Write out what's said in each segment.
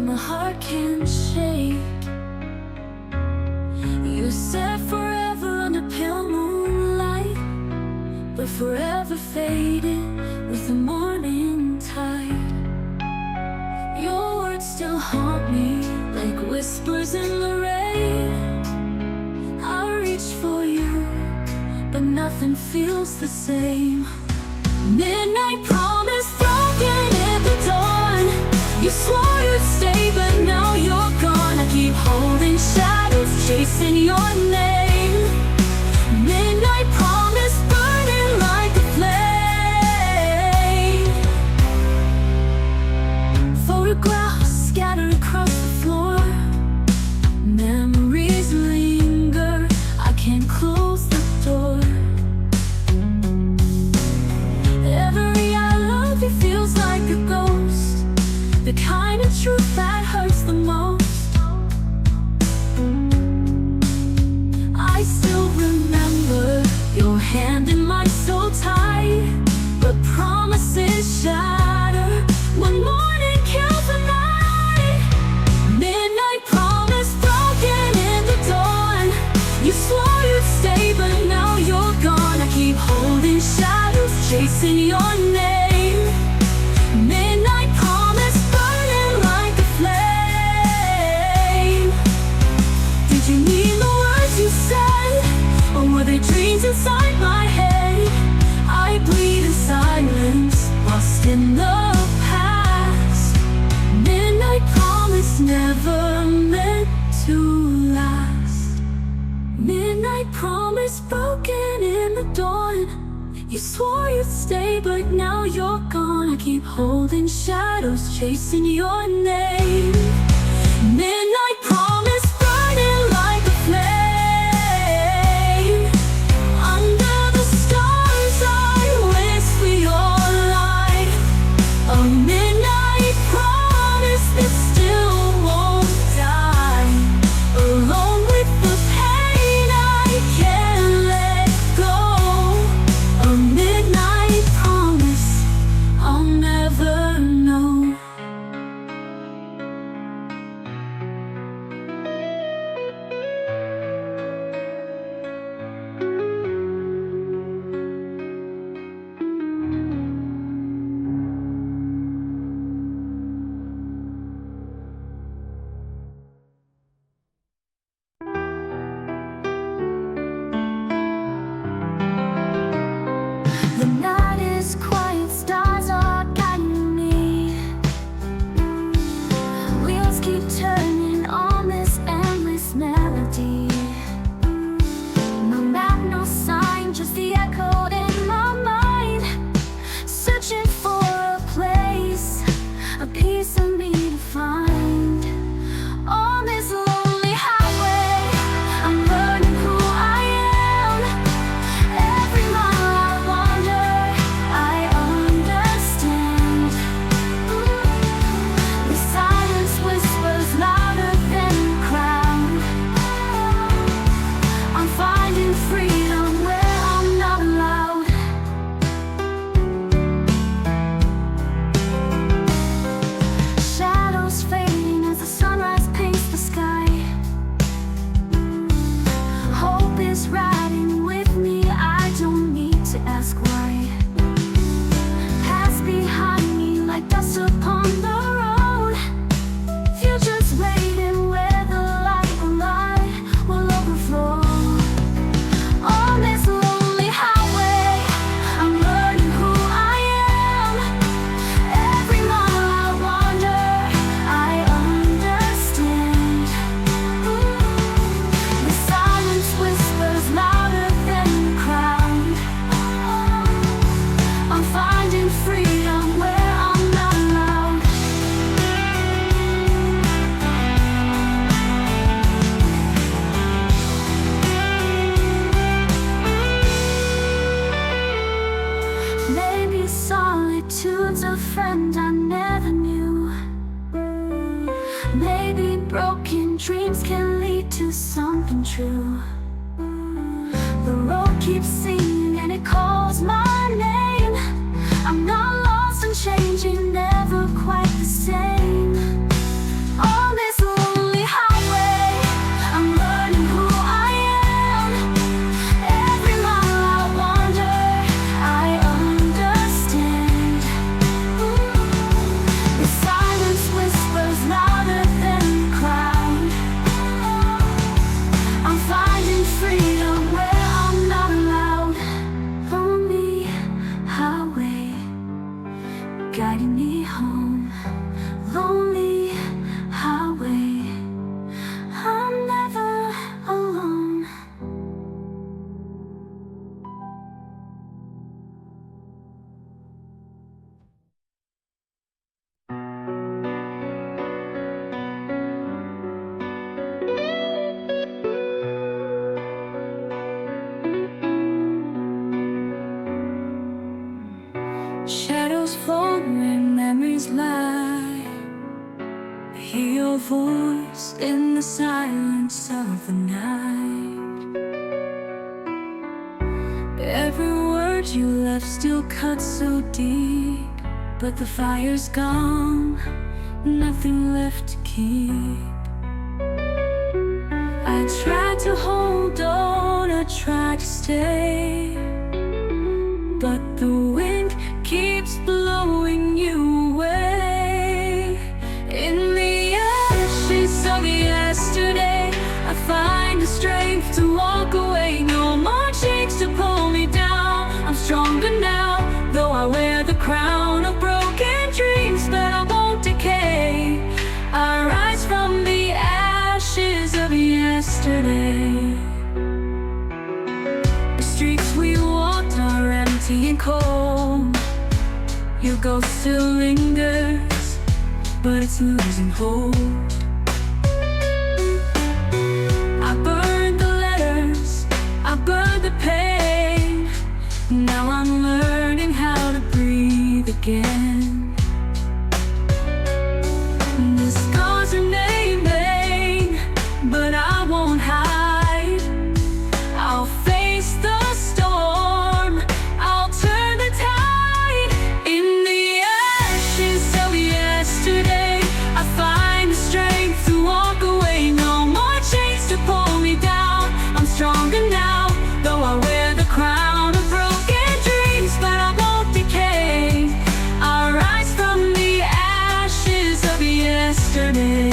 my heart can shake. You said forever under pale moonlight, but forever faded with the morning tide. Your words still haunt me like whispers in the rain. I reach for you, but nothing feels the same. Midnight promise broken in the dawn. You swore you'd stay, but now you're gone. I keep holding shadows, chasing your name. Midnight promise burning like a flame. Photographs scattered across the floor. Memories linger, I can't close the door. Every I love you feels like a ghost, the kind of truth that hurts the most. I still remember your hand in mine so tight, but promises shatter when morning kills the night. Midnight promise broken in the dawn. You swore you'd stay, but now you're gone. I keep holding shadows, chasing your name. Midnight promise burning like a flame. Did you mean the words you said, or were they dreams inside my head? I bleed in silence, lost in the past. Midnight promise never meant to last. Midnight promise broken in the dawn. You swore you'd stay, but now you're gone. I keep holding shadows, chasing your name. Midnight promise burning like a flame. Under the stars I wish for your light. A midnight promise that still won't die. Alone with the pain I can't let go. A midnight promise I'll never know. The night is quiet, stars are guiding me. Wheels keep turning on this endless melody. No map, no sign, just the echo in my mind. Searching for a place, a piece of me to find. On this lonely highway, I'm learning who I am. Every mile I wander, I understand. The silence whispers louder than the crowd. I'm finding freedom where I'm not allowed. Shadows fading as the sunrise paints the sky. Hope is riding with me, I don't need to ask why. Past behind me like dust upon the road. Future's waiting where the light will overflow. On this lonely highway, I'm learning who I am. Every mile I wander, I understand. The silence whispers louder than the crowd. I'm finding freedom where I'm not allowed. Maybe solitude's a friend I never knew. Maybe broken dreams can lead to something true. The road keeps singing and it calls my name. I'm not lost and changing, never quite the same. guiding me home. Lonely highway, I'm never alone. Shadows fall where memories lie. I hear your voice in the silence of the night. Every word you left still cuts so deep, but the fire's gone, nothing left to keep. I tried to hold on, I tried to stay, but the wind keeps blowing you away. In the ashes of yesterday, I find the strength to walk away. No more chains to pull me down. I'm stronger now, though I wear the crown of broken dreams, but I won't decay. I rise from the ashes of yesterday. The streets we walked are empty and cold. Your ghost still lingers, but it's losing hold. I burned the letters, I burned the pain. Now I'm learning how to breathe again. The scars are naming, but I won't hide. I'll face the storm, I'll turn the tide. In the ashes of yesterday, I find the strength to walk away. No more chains to pull me down. I'm stronger now, though I wear the crown of broken dreams, but I won't decay. I rise from the ashes of yesterday.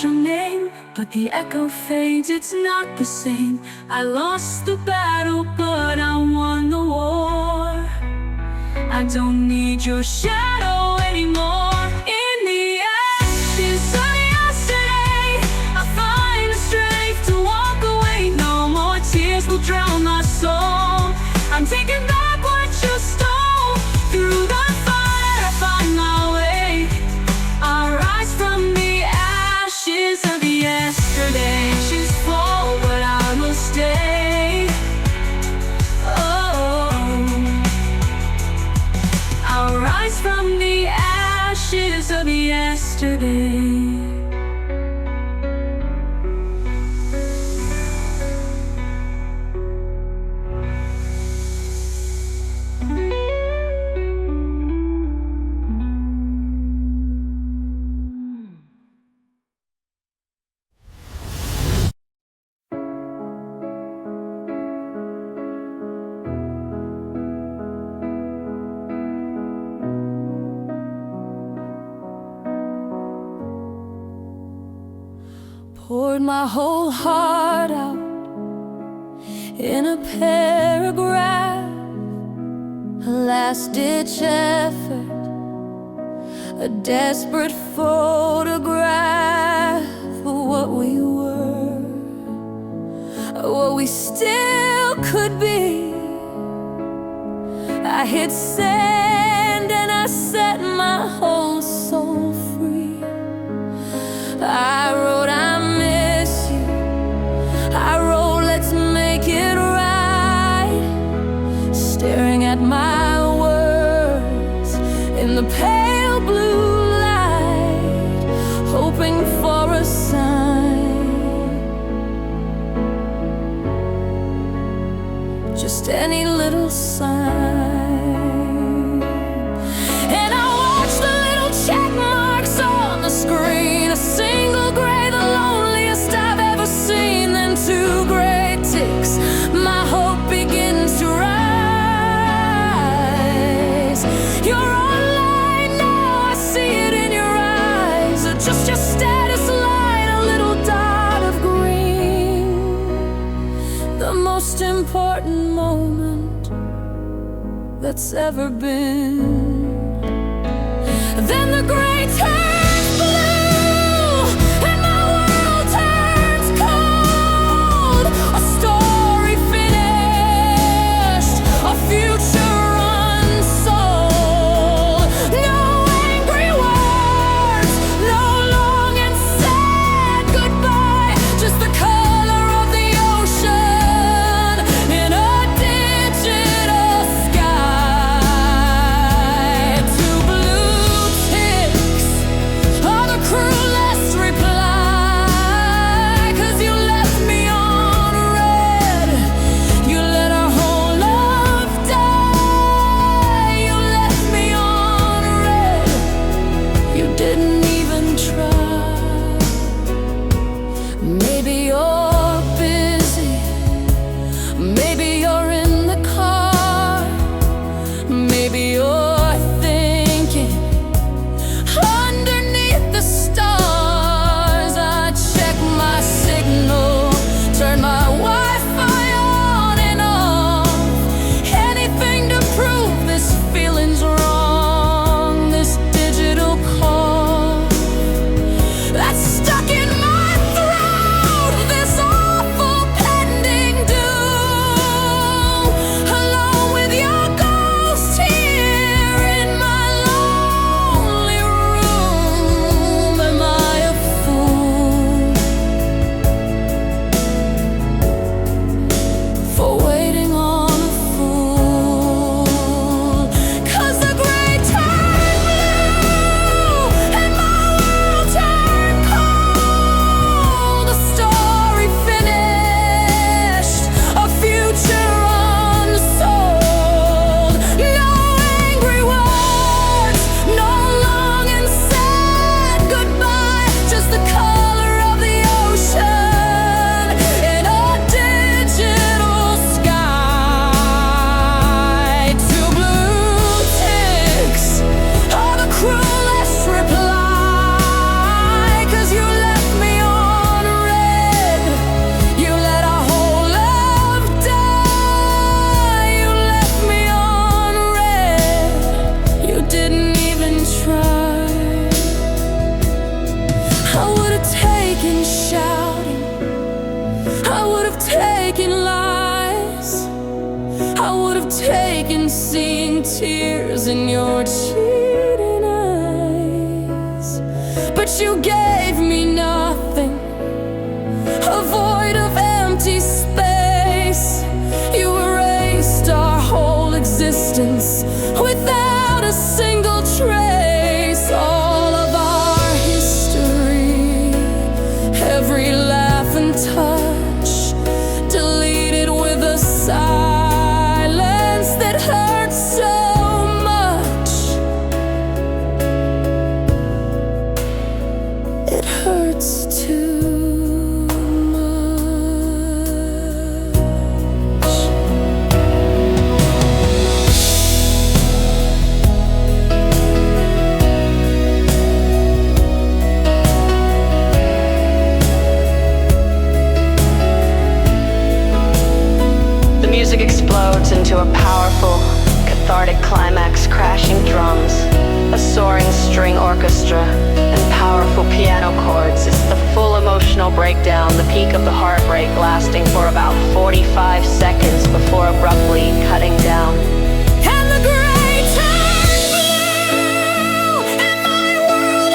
Your name, but the echo fades, it's not the same. I lost the battle, but I won the war. I don't need your shadow anymore. In the ashes of yesterday, I find the strength to walk away. No more tears will drown my soul. I'm taking back what you stole. Through the fire I find my way. I rise from the ashes of yesterday. She's fall, but I will stay. Oh, I'll rise from the ashes of yesterday. Poured my whole heart out in a paragraph, a last-ditch effort, a desperate photograph of what we were, what we still could be. I hit send and I set my whole soul free. I wrote, I miss you. I wrote, let's make it right. Staring at my words in the pale blue light, hoping for a sign, just any little sign. And I watched the little check marks on the screen, a single gray, the loneliest I've ever seen. Then two gray ticks, my hope begins to rise. You're online important moment that's ever been. Then the gray turns blue and my world turns cold. A story finished, a future unsold. No angry words, no long and sad goodbye, just the color of the ocean in a digital sky. Two blue ticks are the cruelest reply, 'cause you left me on red. You let our whole love die. You left me on red. You didn't even try. Maybe you're busy, maybe you're in the car, maybe you're thinking underneath the stars. I check my signal, turn my Wi-Fi on and off, anything to prove this feeling's wrong. This digital call that's stuck in my throat, this awful pending doom, alone with your ghost here in my lonely room. Am I a fool for waiting on a fool? 'Cause the gray turned blue and my world turned cold. A story finished, a future unsold. No angry words, no long and sad goodbye, just the color of the ocean in a digital sky. Two blue ticks are the cruelest reply, 'cause you left me on red. You let our whole love die. You left me on red. You didn't even try. I would have taken shouting, I would have taken lies, I would have taken seeing tears in your cheating eyes. But you gave me nothing, a void of empty space. You erased our whole existence without a single trace. All of our history, every laugh and touch, deleted with a silence that hurts so much. It hurts too much. The music explodes into a powerful, cathartic climax, crashing drums, a soaring string orchestra, and powerful piano chords. It's the full emotional breakdown, the peak of the heartbreak, lasting for about 45 seconds before abruptly cutting down. And the gray turns blue and my world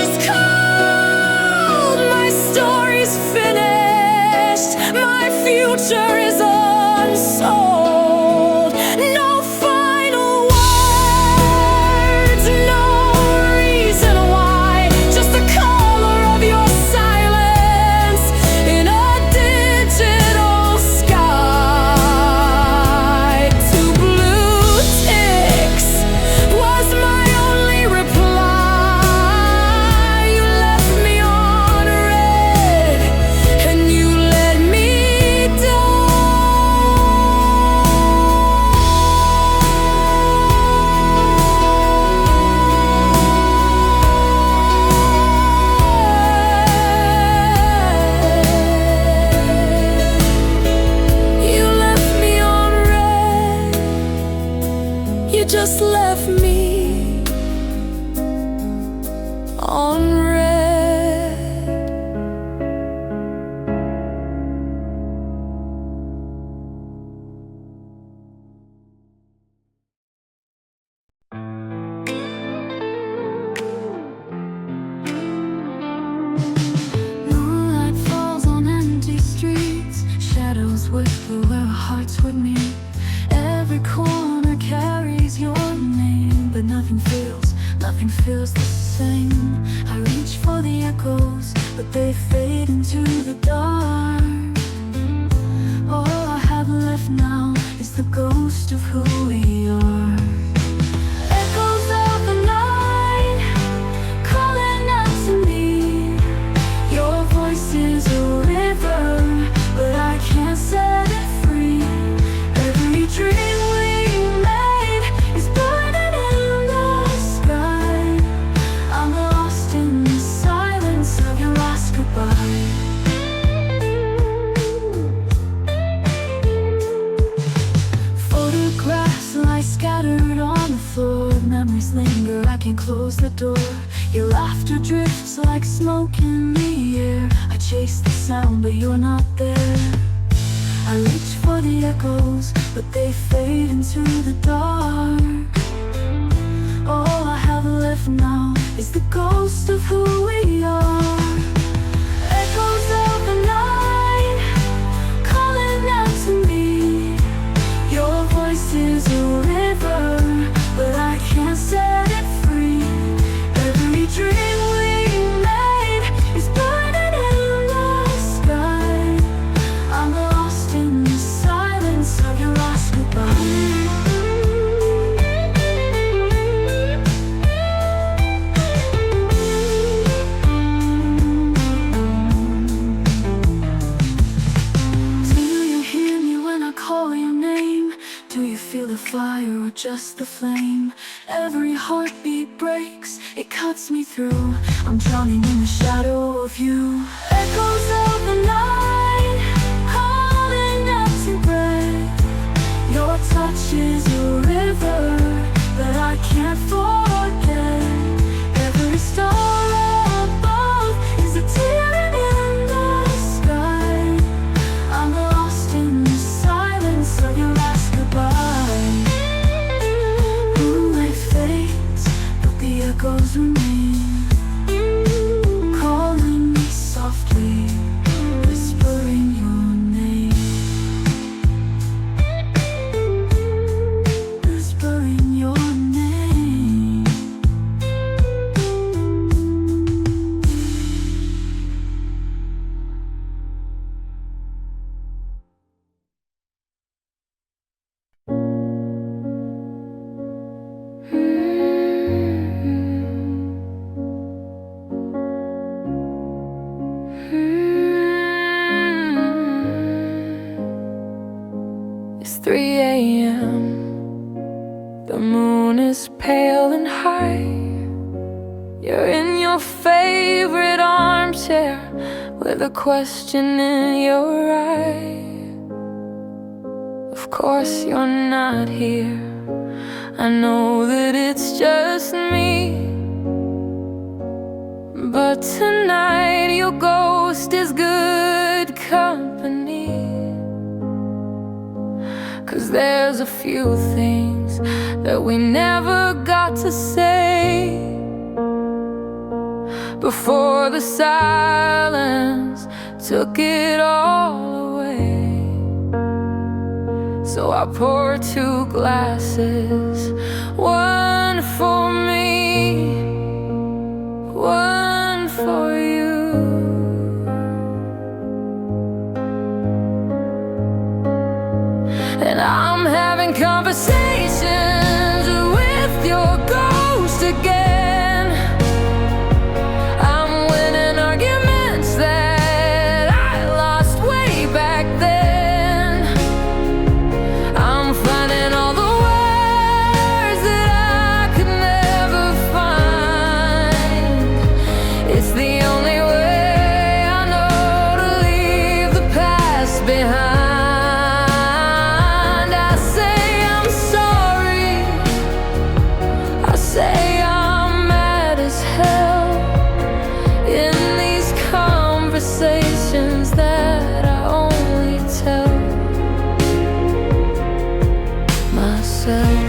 is cold. My story's finished, my future is unsold. No final words, no reason why, just the color of your silence in a digital sky. nothing feels the same. I reach for the echoes, but they fade into the dark. All I have left now is the ghost of who we are. Echoes of the night, calling out to me. Your voice is a river, but I can't set it free. Every dream we made is burning in the sky. I'm lost in the silence of your last goodbye. Photographs lie scattered on the floor. Memories linger, I can't close the door. Your laughter drifts like smoke in the air. I chase the sound, but you're not there. I reach for the echoes, but they fade into the dark. All I have left now is the ghost of who we are. Echoes of the night, calling out to me. Your voice is a river, but I can't set it free. Every dream we made is burning in the sky. I'm lost in the silence of your last goodbye. Do you hear me when I call your name? Do you feel the fire or just the flame? Every heartbeat breaks, it cuts me through. I'm drowning in the shadow of you. Echoes of the night, calling out to breath. Your touch is a river that I can't forget. Every star above is a tear in the sky. I'm lost in the silence of your last goodbye. Moonlight fades, but the echoes remain, calling me softly, whispering your name, whispering your name. It's 3 a.m. The moon is pale and high. You're in your favorite armchair with a question in your eye. Of course you're not here. I know that it's just me, but tonight your ghost is good company. 'Cause there's a few things that we never got to say before the silence took it all away. So I pour 2 glasses, one for me, one for you. And I'm having conversations with your ghost again. I'm winning arguments that I lost way back then. I'm finding all the words that I could never find. It's the only way I know to leave the past behind. Conversations that I only tell myself.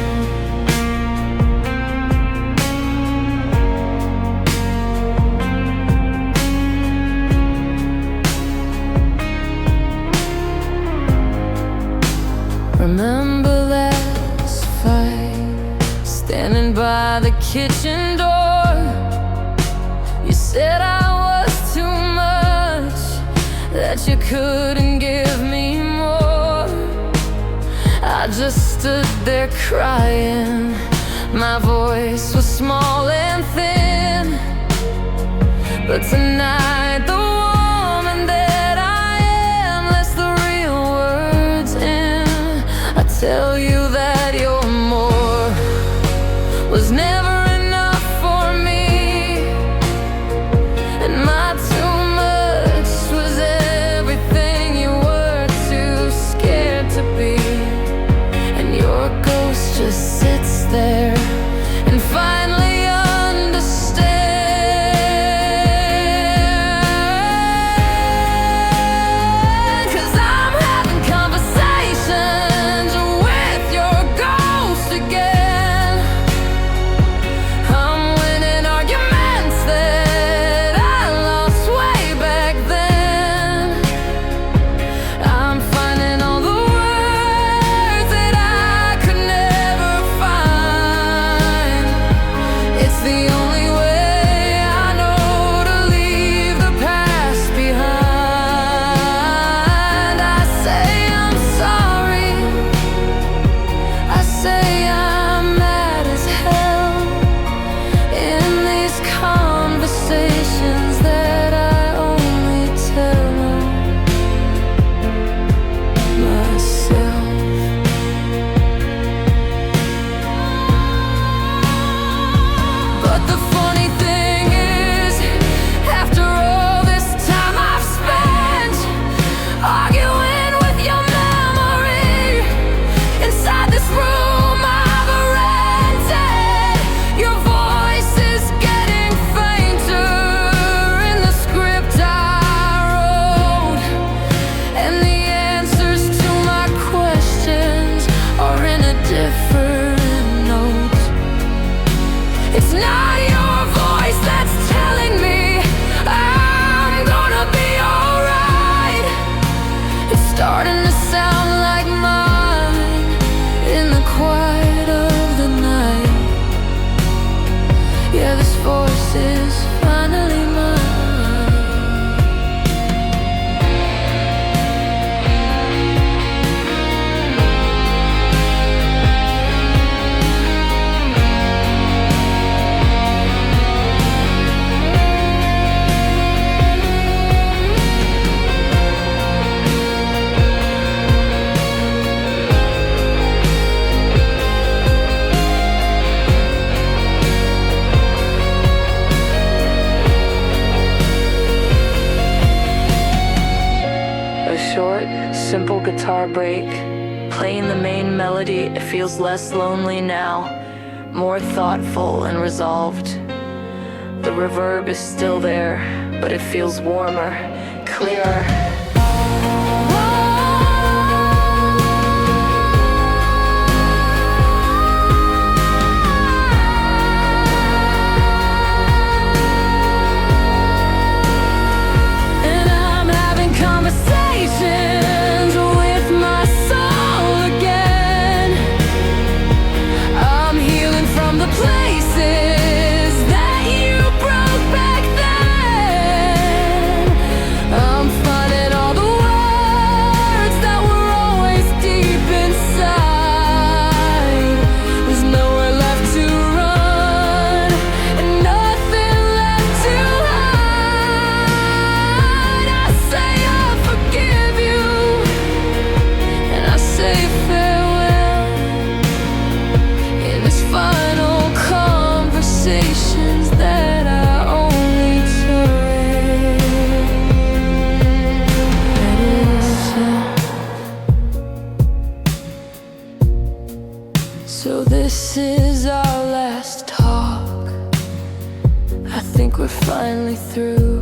Remember last fight, standing by the kitchen door. said I was too much, that you couldn't give me more. I just stood there crying. My voice was small and thin, but tonight the woman that I am lets the real words in. I tell you that your more was never enough for me, and my too much was everything you were too scared to be. And your ghost just sits there and finally understand. 'Cause I'm having conversations with your ghost again. I'm winning arguments that I lost way back then. I'm finding all the words that I could never find. It's the only way I know to leave the past behind. I say I'm sorry, I say I'm mad as hell in these conversations that I only tell myself. But the funny thing is, after all this time I've spent arguing with your memory, inside this room I've rented, your voice is getting fainter in the script I wrote, and the answers to my questions are in a different note. It's not your voice that's telling me I'm gonna be alright. It's starting to sound like mine in the quiet of the night. Yeah, this voice is finally mine. A short, simple guitar break, playing the main melody. It feels less lonely now, more thoughtful and resolved. The reverb is still there, but it feels warmer, clearer. And I'm having conversations with my soul again. I'm healing from the places that you broke back then. I'm finding all the words that were always deep inside. There's nowhere left to run and nothing left to hide. I say I forgive you, and I say farewell in this final conversations that I only So this is our last talk. I think we're finally through.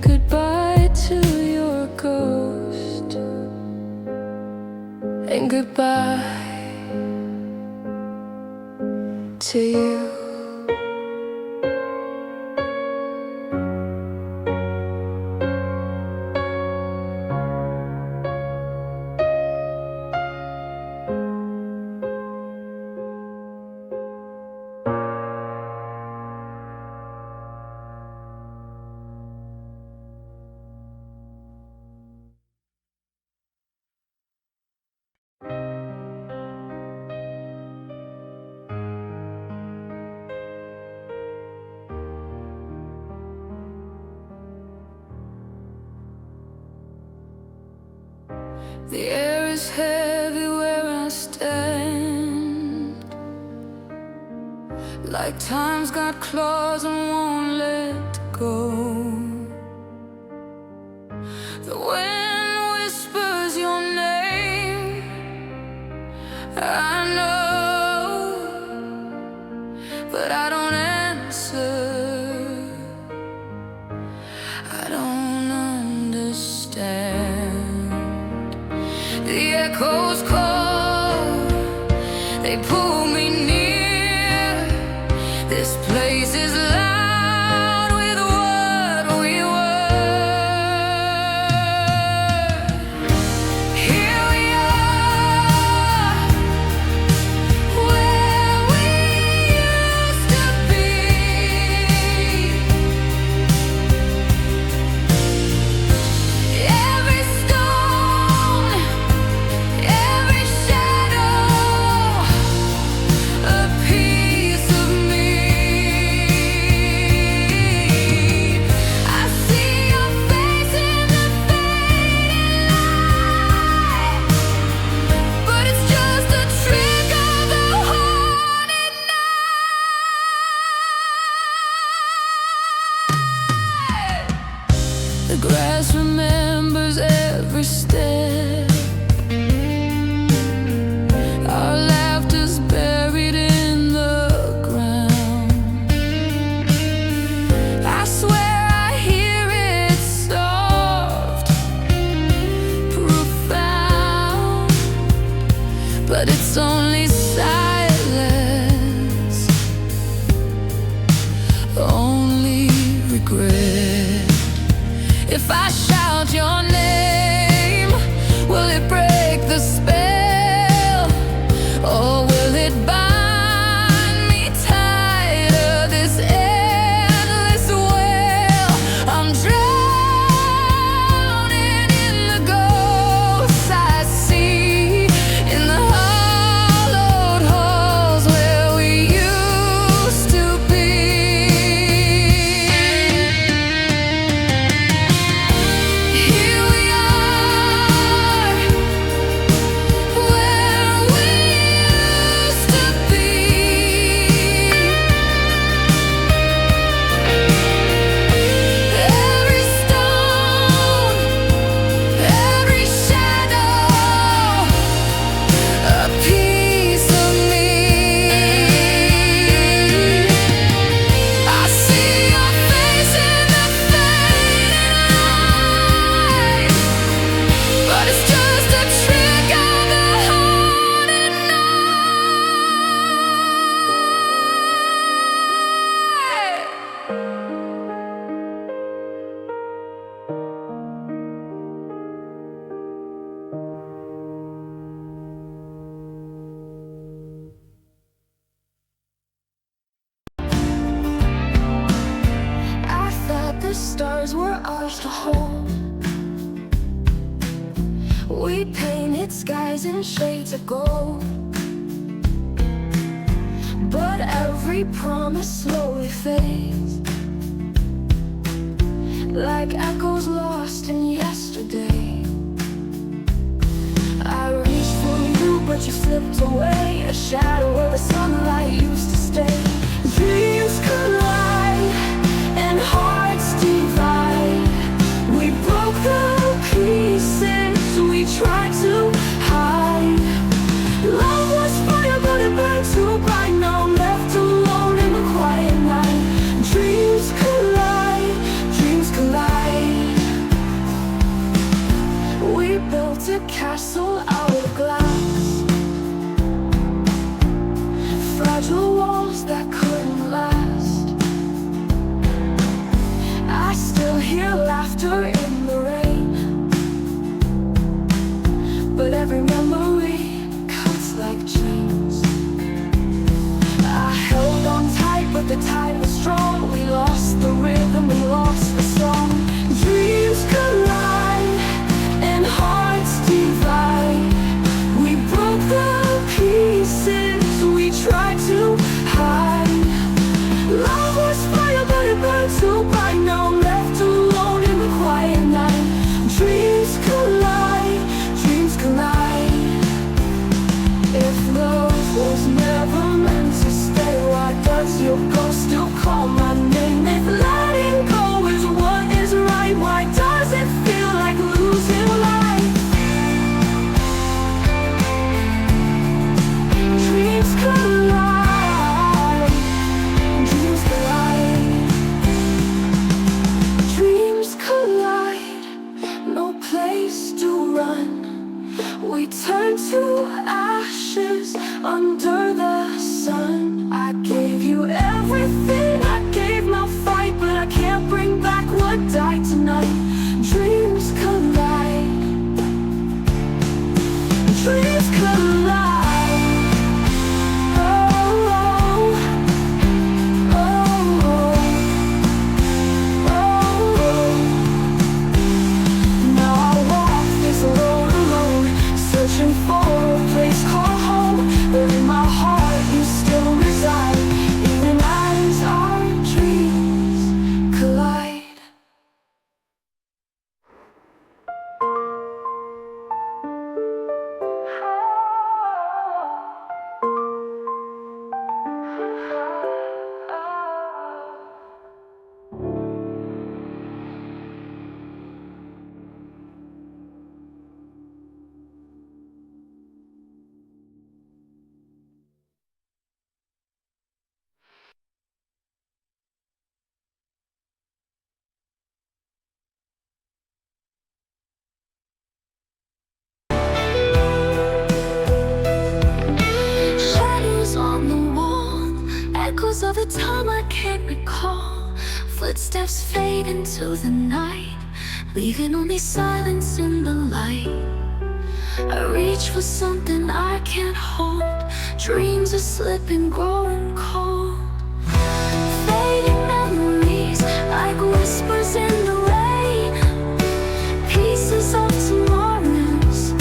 Goodbye to your ghost, and goodbye to you. The air is heavy where I stand, like time's got claws and won't let go. The wind whispers your name, I know, but I don't answer. I don't understand. The echoes call, they pull me near. This place is loud with what we were. Here we are, where we used to be. Every stone, every shadow, a piece of me. I see your face in the fading light, but it's just a trick of the haunted night. The grass remembers every step. Our laughter's buried in the ground. I swear I hear it soft, profound, but it's only silence, only regret. If I shout your name, will it break the spell? Or will it bind me tighter, this endless well? I'm drowning in the ghosts I see, in the hollowed halls where we used to be. Here we are, where we used to be. Every stone, every shadow, a piece of me. I see your face in the fading light, but it's just a trick of the haunted night. I thought the stars were ours to hold. We painted skies in shades of gold, but every promise slowly fades, like echoes lost in yesterday. I reached for you, but you slipped away, a shadow where the sunlight used to stay. Dreams collide and hearts divide. We broke the pieces we tried to hide. Love was fire, but it burned too bright. Now I'm left alone in the quiet night. Dreams collide, dreams collide. We built a castle out of glass, fragile walls that couldn't last. Footsteps fade into the night, leaving only silence in the light. I reach for something I can't hold. Dreams are slipping, growing cold. Fading memories like whispers in the rain. Pieces of tomorrows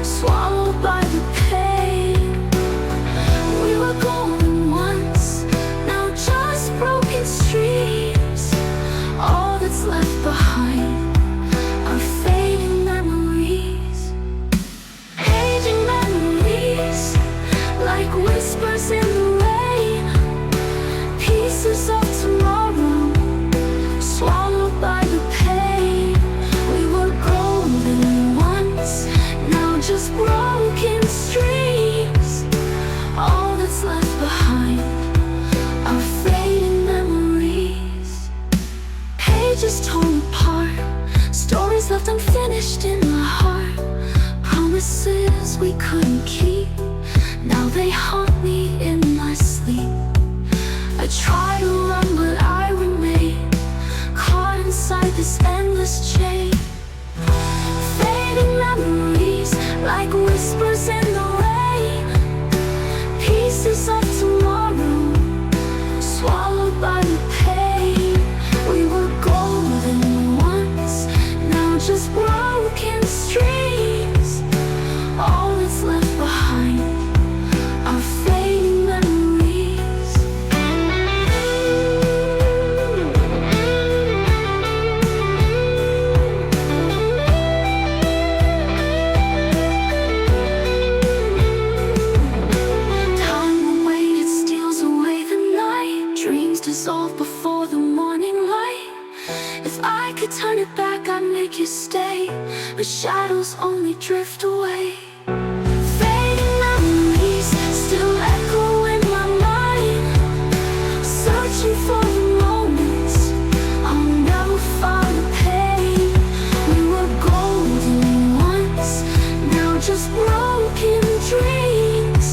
swallowed by the pain. We were golden once, now just broken streams. All that's left behind are fading memories. Aging memories like whispers in the rain. Pieces of tomorrow swallowed by the pain. We were golden once, now just broken streams. All that's left behind are fading memories. Pages torn apart, stories left unfinished in my heart. Promises we couldn't keep, now they haunt me in my sleep. I try to run but I remain caught inside this endless chain. Fading memories like whispers in the rain. Pieces of tomorrow swallowed by the pain. We were golden once, now just broken streams. All that's left behind are fading memories. Time away, it steals away the night. Dreams dissolve before the morning light. If I could turn it back, I'd make you stay, but shadows only drift away. Fading memories still echo in my mind, searching for the moments I'll never find the pain. We were golden once, now just broken dreams.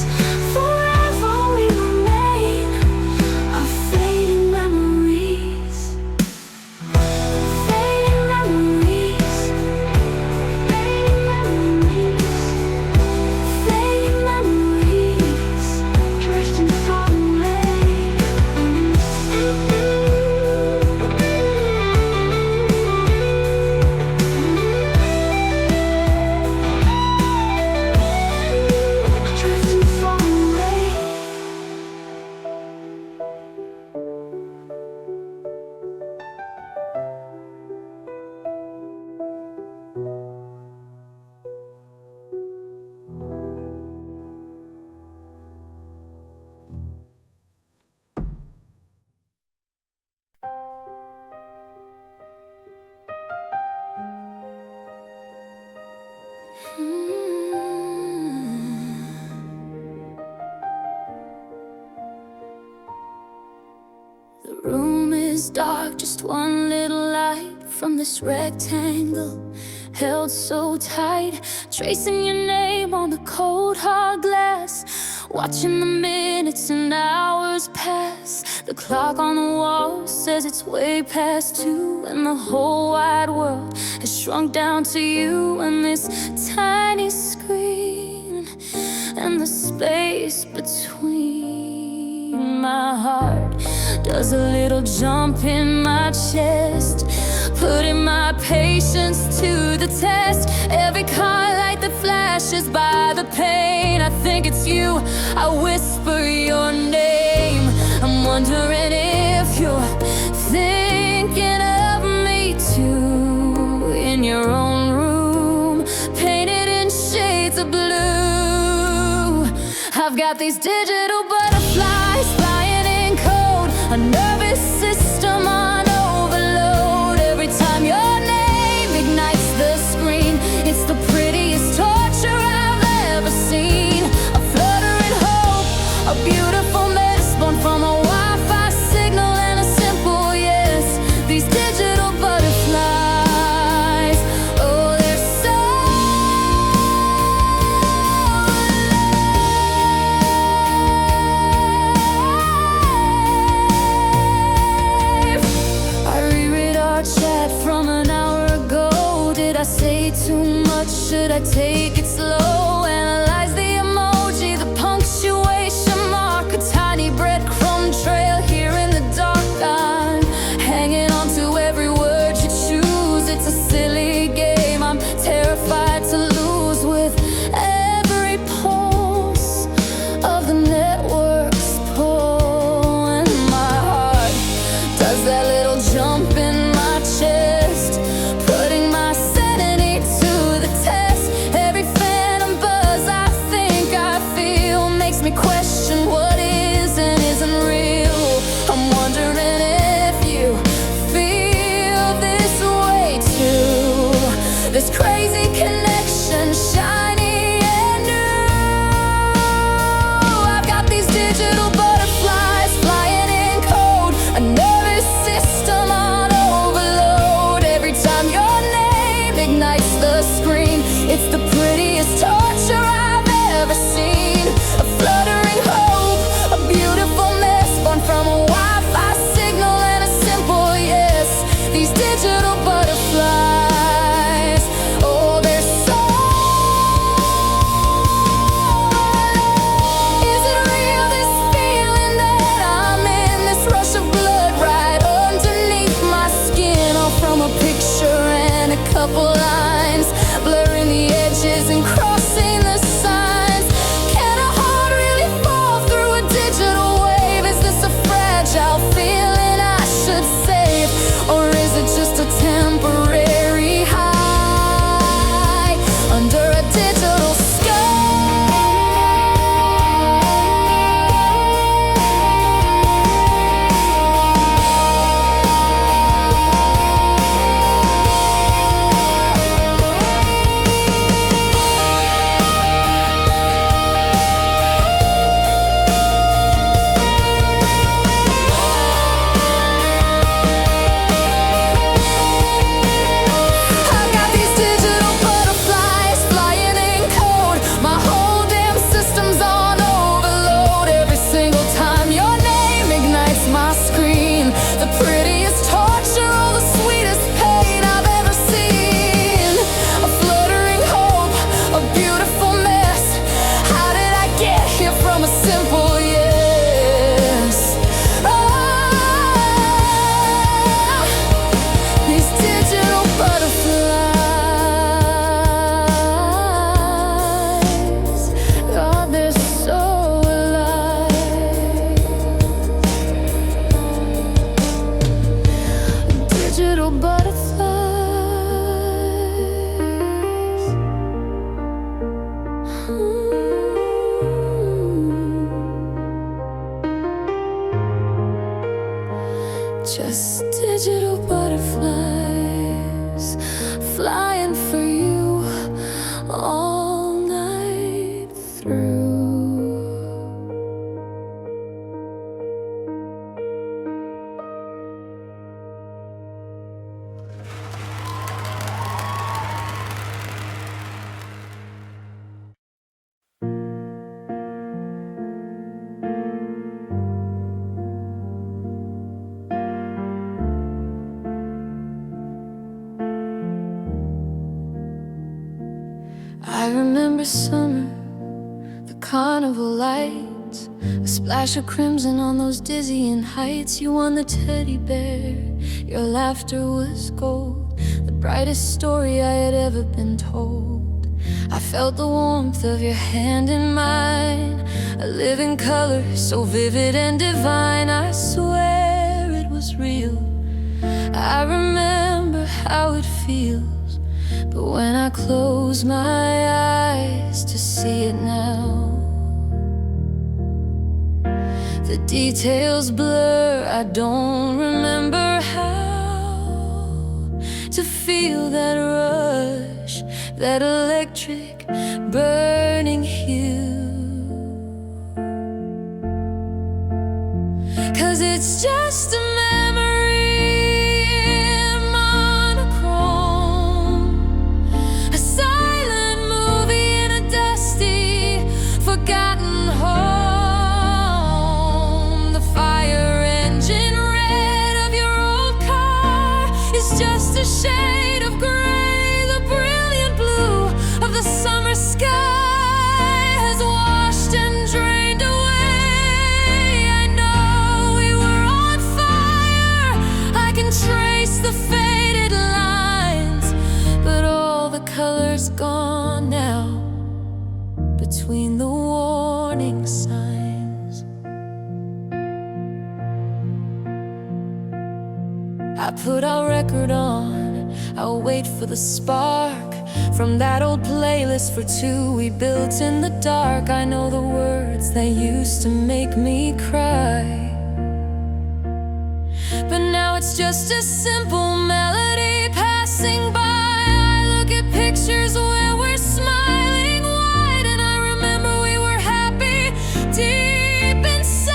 Forever we remain are fading memories. Fading memories. Fading memories. Fading memories. Drifting far away. Drifting far away. The room is dark, just one little light from this rectangle held so tight, tracing your name on the cold hard glass, watching the minutes and hours pass. The clock on the wall says it's way past 2, and the whole wide world has shrunk down to you and this tiny screen, and the space between. My heart does a little jump in my chest, putting my patience to the test. Every car light that flashes by the pane, I think it's you, I whisper your name. I'm wondering if you're thinking of me too, in your own room, painted in shades of blue. I've got these digital butterflies flying in code, a nervous system on overload. Every time your name ignites the screen, it's the prettiest torture I've ever seen. A fluttering hope, a beautiful mess born from a Wi-Fi signal and a simple yes. These digital butterflies, oh, they're so. too much? Should I take it slow? Analyze the emoji, the punctuation mark, a tiny breadcrumb trail here in the dark. I'm hanging on to every word you choose. It's a silly game I'm terrified to lose. With every pulse of the network's pull, and my heart does that little jump in my chest, putting my sanity to the test. Every phantom buzz I think I feel makes me question what is and isn't real. I'm wondering if you feel this way too. This crazy connection, shiny and new. I've got these digital butterflies flying in code, a nervous system on overload. Every time your name ignites the screen, it's the prettiest torture I've ever seen. A fluttering hope, a beautiful mess, born from a Wi-Fi signal and a simple yes. These digital butterflies, oh, they're so alive. Is it real, this feeling that I'm in, this rush of blood right underneath my skin? All from a picture and a couple lines, blurring the edges and crossing the signs. Can a heart really fall through a digital wave? Is this a fragile feeling I should save? Or is it just a temporary high under a digital sky? I've got these digital butterflies flying in code. My whole damn system's on overload. Every single time your name ignites my screen, the prettiest torture, all the sweetest pain I've ever seen. A fluttering hope, a beautiful mess. How did I get here from a simple yes? These digital butterflies, God, they're so alive. Digital butterflies. Just digital butterflies flying for you all night through. I remember summer, the carnival lights, a splash of crimson on those dizzying heights. You won the teddy bear, your laughter was gold, the brightest story I had ever been told. I felt the warmth of your hand in mine, a living color so vivid and divine. I swear it was real. I remember how it feels, but when I close my eyes to see it now, the details blur. I don't remember how to feel that rush, that electric burning hue. 'Cause it's just a memory in monochrome, a silent movie in a dusty, forgotten home. The fire engine red of your old car is just a shade of gray. The brilliant between the warning signs. I put our record on, I'll wait for the spark from that old playlist for two we built in the dark. I know the words that used to make me cry, but now it's just a simple melody passing by. I look at pictures where we're smiling wide, and I remember we were happy deep inside.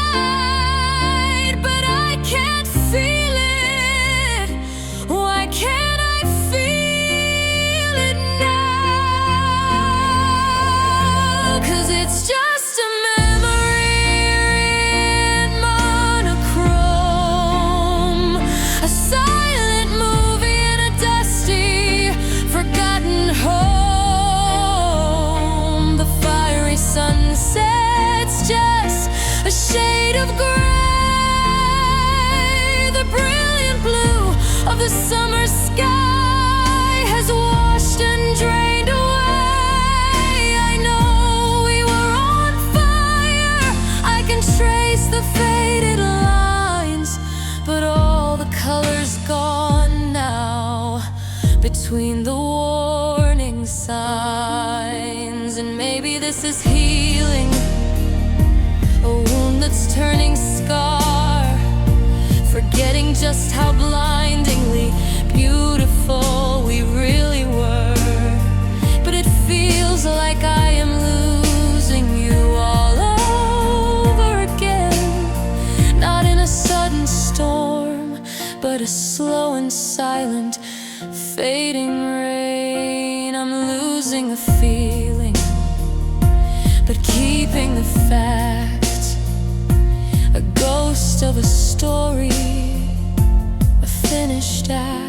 But I can't feel it. Why can't I feel it now? 'Cause it's just a memory in monochrome, a silent movie in a dusty, forgotten home. The fiery sunset's just a shade of gray. The brilliant blue of the summer sky has washed and drained away. I know we were on fire, I can trace the faded lines, but all the colors gone now between the warning signs. And maybe this is healing, a wound that's turning scar, forgetting just how blindingly beautiful we really were. But it feels like I am losing you all over again, not in a sudden storm, but a slow and silent fading rain. I'm losing the feeling, but keeping the fact, a ghost of a story, a finished act.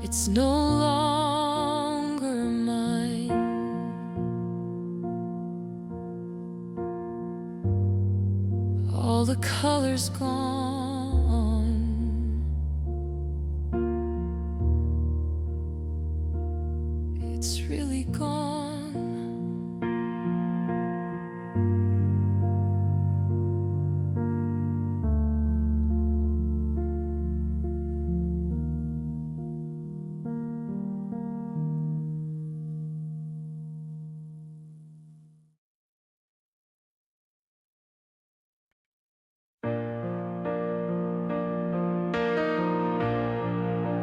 It's no longer mine. All the colors gone. It's really gone.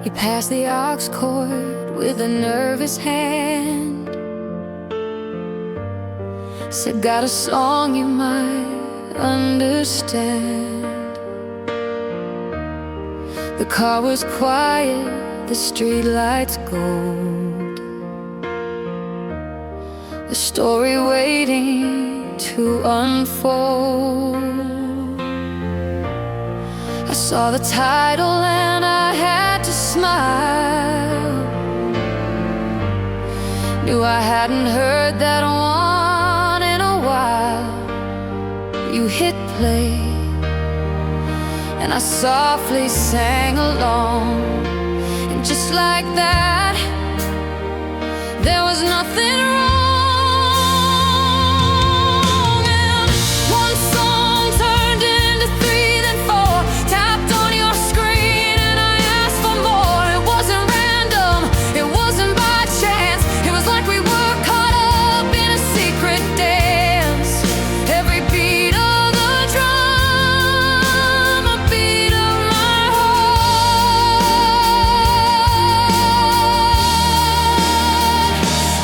You pass the aux cord with a nervous hand. Said, got a song you might understand. The car was quiet, the street lights gold. The story waiting to unfold. I saw the title and I had to smile. Knew I hadn't heard that one in a while. You hit play and I softly sang along. And just like that, there was nothing wrong. And one song turned into three, then four. Tapped on your screen and I asked for more. It wasn't random, it wasn't by chance. It was like we were caught up in a secret dance. Every beat of the drum, a beat of my heart.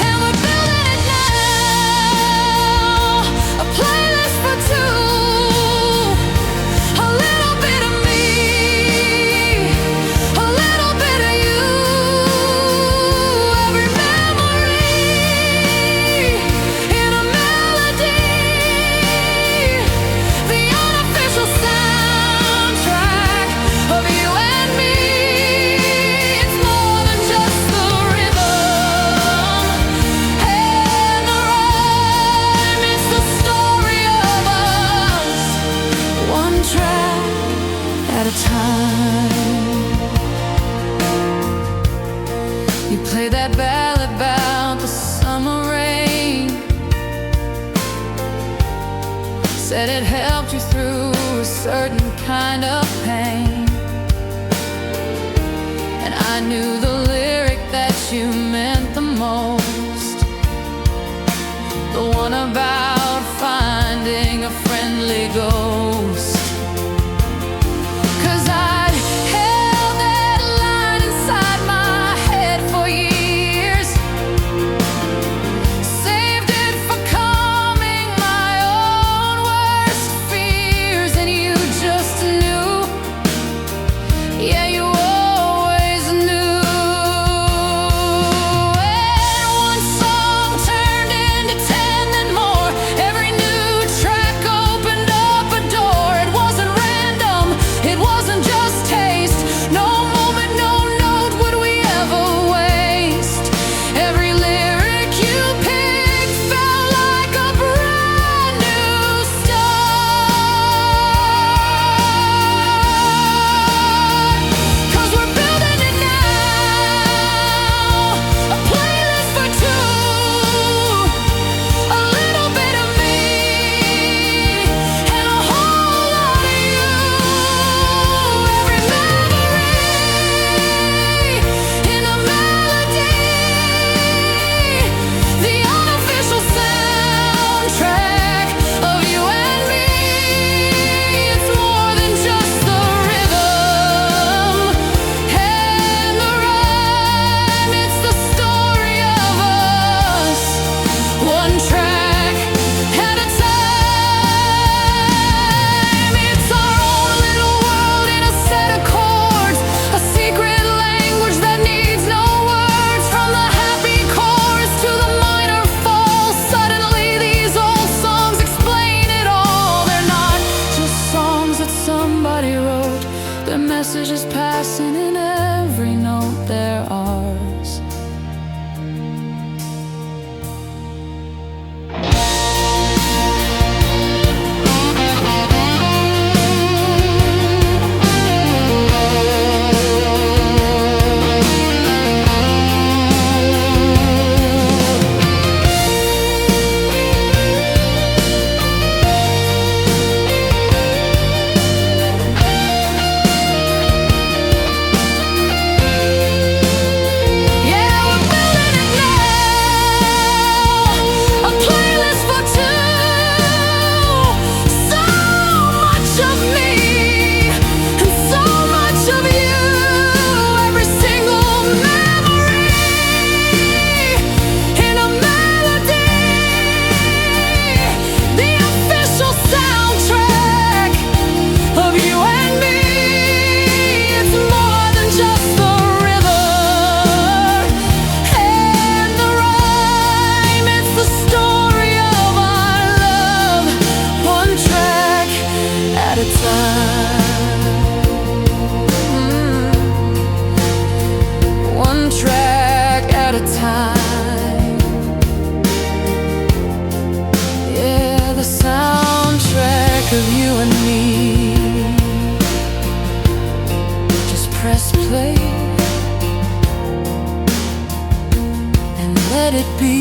And we're building it now, a playlist for two. A little bit of me, a little bit of you. Every memory in a melody, the unofficial soundtrack of you and me. It's more than just the rhythm and the rhyme. It's the story of us, one track at a time. You play that ballad about the summer rain. Said it helped you through a certain kind of pain. And I knew the lyric that you meant the most, the one about finding a friendly ghost. 'Cause I'd held that line inside my head for years, saved it for calming my own worst fears. And you just knew, yeah, you always knew. And one song turned into 10 and more. press play and let it be.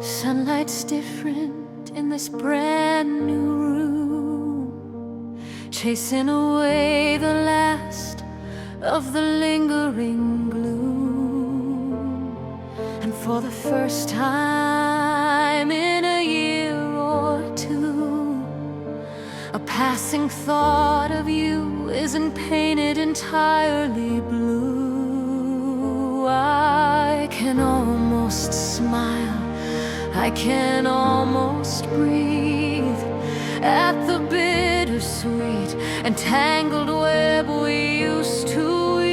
Sunlight's different in this brand new room, chasing away the last of the lingering gloom. And for the first time in a year or two, a passing thought of you isn't painted entirely blue. I can almost smile, I can almost breathe at the bittersweet and tangled web we used to weave.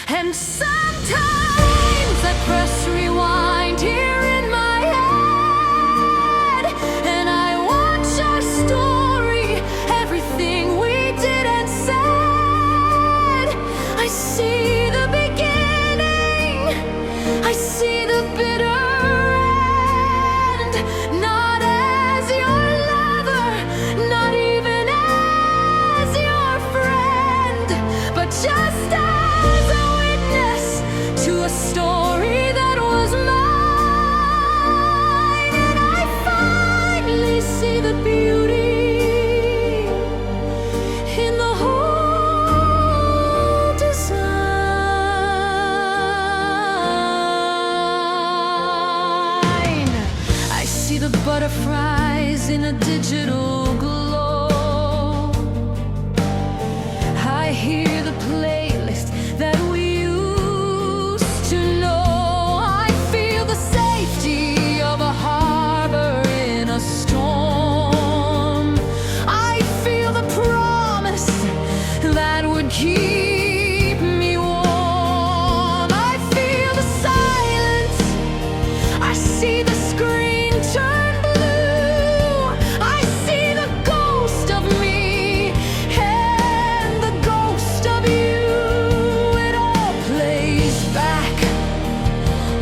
And sometimes I press rewind here in my head, and I watch our story, everything we did and said. I see the beginning, I see the bitter end, not as your lover, not even as your friend, but just as a witness to a story that was mine. And I finally see the beauty in the whole design. The butterflies in a digital glow. I hear the playlist that we used to know. I feel the safety of a harbor in a storm. I feel the promise that would keep me warm. I feel the silence, I see the screen turn blue. I see the ghost of me and the ghost of you. It all plays back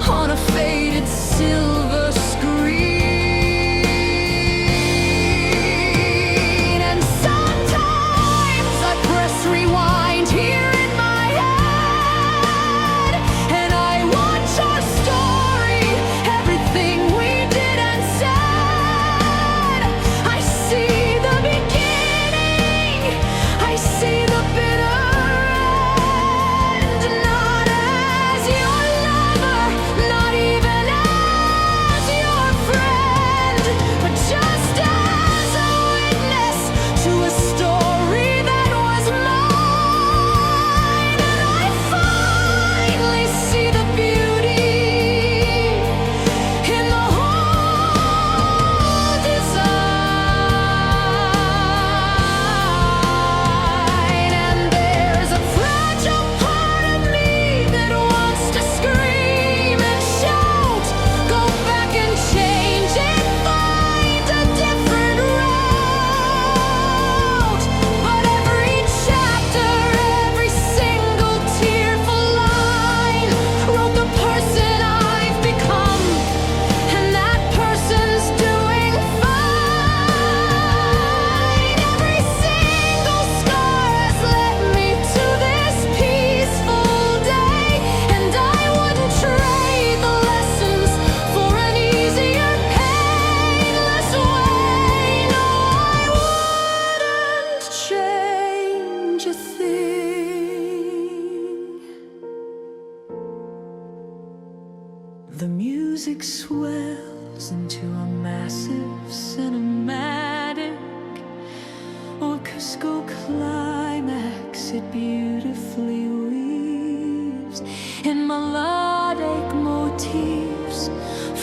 on a faded silver screen. And sometimes I press rewind here in my head, and I watch our story, everything we did and said. I see the beginning, I see the bitter end, not as your lover, not even as your friend, but just as a witness to a story that was mine. And I finally see the beauty in the whole design. And there's a fragile part of me that wants to scream and shout, go back and change it, find a different route. But every chapter, every single tearful line wrote the person I've become, and that person's doing fine. Every single scar has led me to this peaceful day, and I wouldn't trade the lessons for an easier, painless way. No, I wouldn't change a thing. The music swells into a massive cinematic orchestral climax. It beautifully weaves in melodic motifs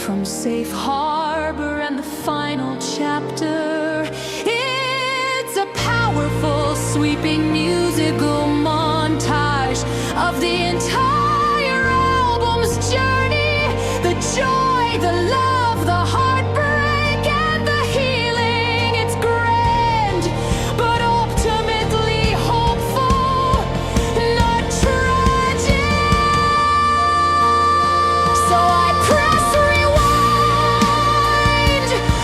from safe harbor and the final chapter. It's a powerful sweeping musical montage of the entire album's journey. The joy, the love, the heartbreak, and the healing. It's grand, but ultimately hopeful, not tragic. So I press rewind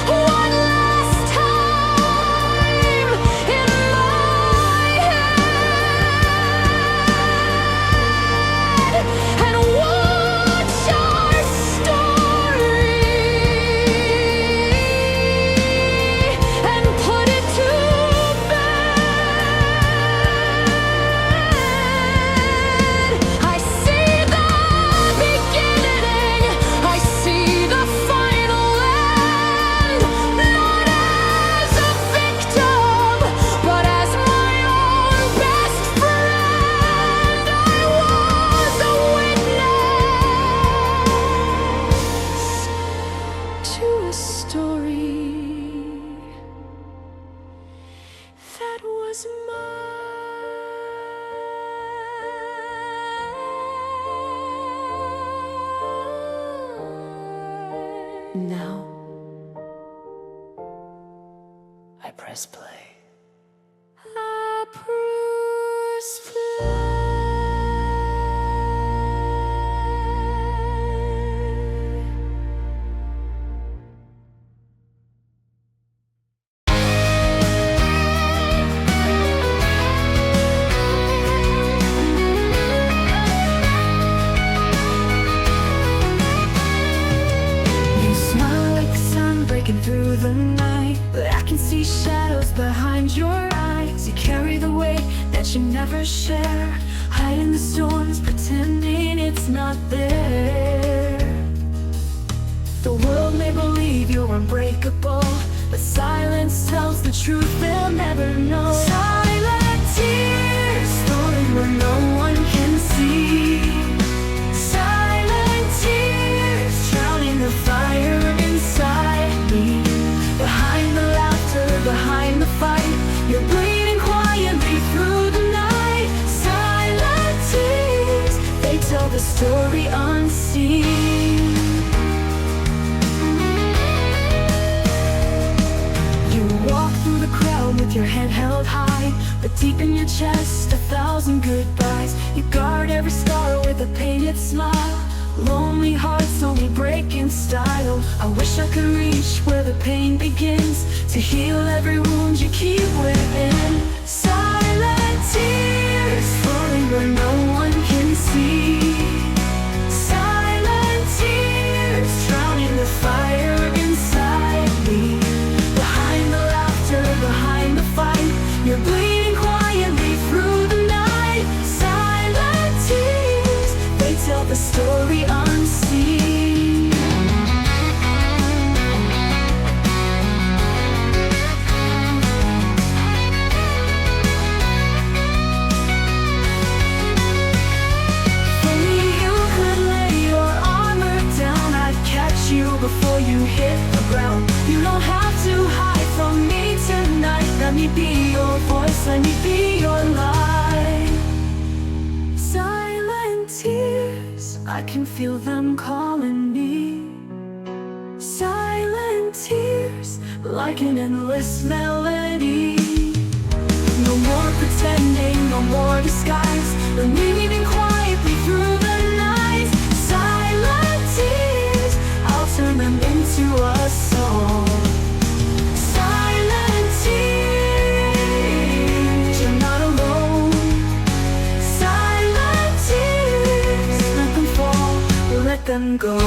one last time in my head and watch our story and put it to bed. I see the beginning, I see the final end, not as a victim, but as my own best friend. I was a witness to a story that was mine. Now I press play. I press play. You smile like the sun breaking through the night, but I can see shadows behind your eyes. You carry the weight that you never share, hiding the storms, pretending it's not there. The world may believe you're unbreakable, but silence tells the truth they'll never know. Silent tears falling where no one can see. Silent tears drowning the fire inside me. Behind the laughter, behind the fight, you're bleeding quietly through the night. Silent tears, they tell the story unseen. You walk through the crowd with your head held high, but deep in your chest, 1,000 goodbyes. You guard every scar with a painted smile. Lonely hearts only break in style. I wish I could reach where the pain begins, to heal every wound you keep within. Silent tears falling where no one can see. Silent tears drowning the fire inside me. Behind the laughter, behind the fight, you're bleeding quietly through the night. Silent tears, they tell the story unseen. If only you could lay your armor down, I'd catch you before you hit the ground. You don't have to hide from me tonight. Let me be your voice, let me be your light. Silent tears, I can feel them calling me. Silent tears, like an endless melody. No more pretending, no more disguise. They're leading quietly through the night. Silent tears, I'll turn them into a song. Silent tears, you're not alone. Silent tears, let them fall, let them go.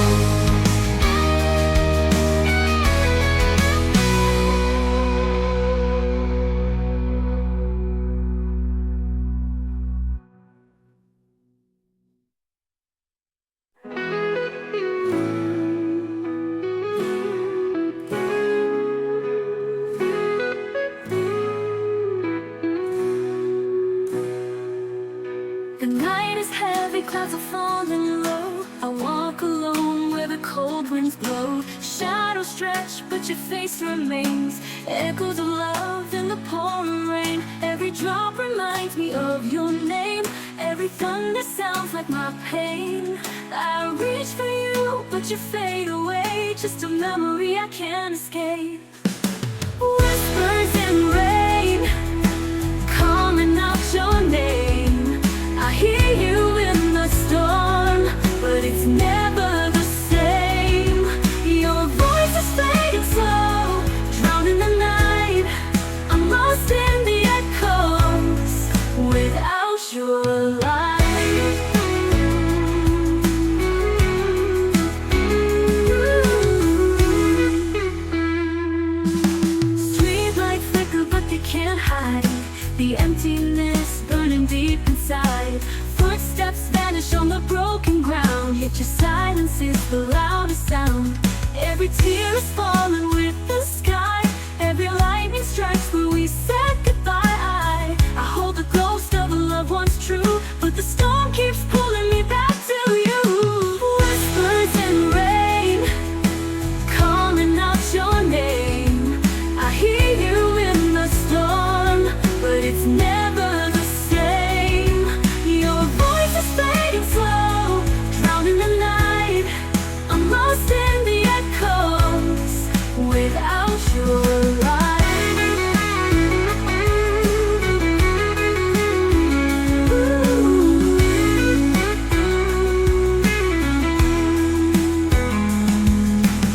The night is heavy, clouds are falling low. I walk alone where the cold winds blow. shadows stretch, but your face remains. Echoes of love in the pouring rain. Every drop reminds me of your name. Every thunder sounds like my pain. I reach for you, but you fade away. Just a memory I can't escape. Whispers in rain, calling out your name. I hear you in the storm, but it's never the same. Your voice is fading slow, drowning the night. I'm lost in the echoes without your light. Can't hide the emptiness burning deep inside. Footsteps vanish on the broken ground, yet your silence is the loudest sound. Every tear is falling with the sky. Every lightning strikes where we said goodbye. I hold the ghost of a love once true, but the storm keeps pulling me back to you. Whispers in rain, calling out your name. I hear you in the storm, but it's never the same. Your voice is fading slow, drowning the night. I'm lost in the echoes without your light.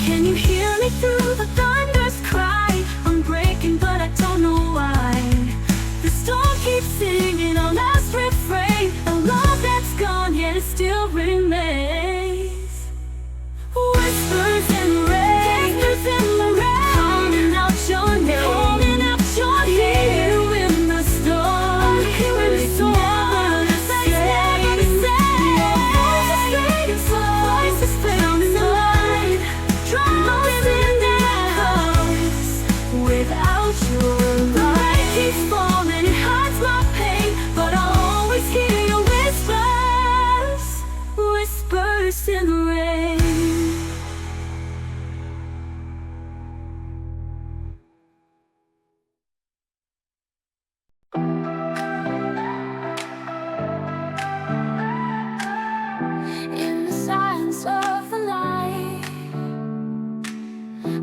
Can you hear me through the thunder's cry? I'm breaking, but I don't know why. The storm keeps singing our last refrain. A love that's gone, yet it still remains. Whispers in rain, calling out your name. Calling out your name. I hear you in the storm, but it's never the same. Your voice is fading slow, down in the light. Lost in the echoes without your light. Keeps falling, it hides my pain, but I'll always hear your whispers. Whispers in the rain. In the silence of the night,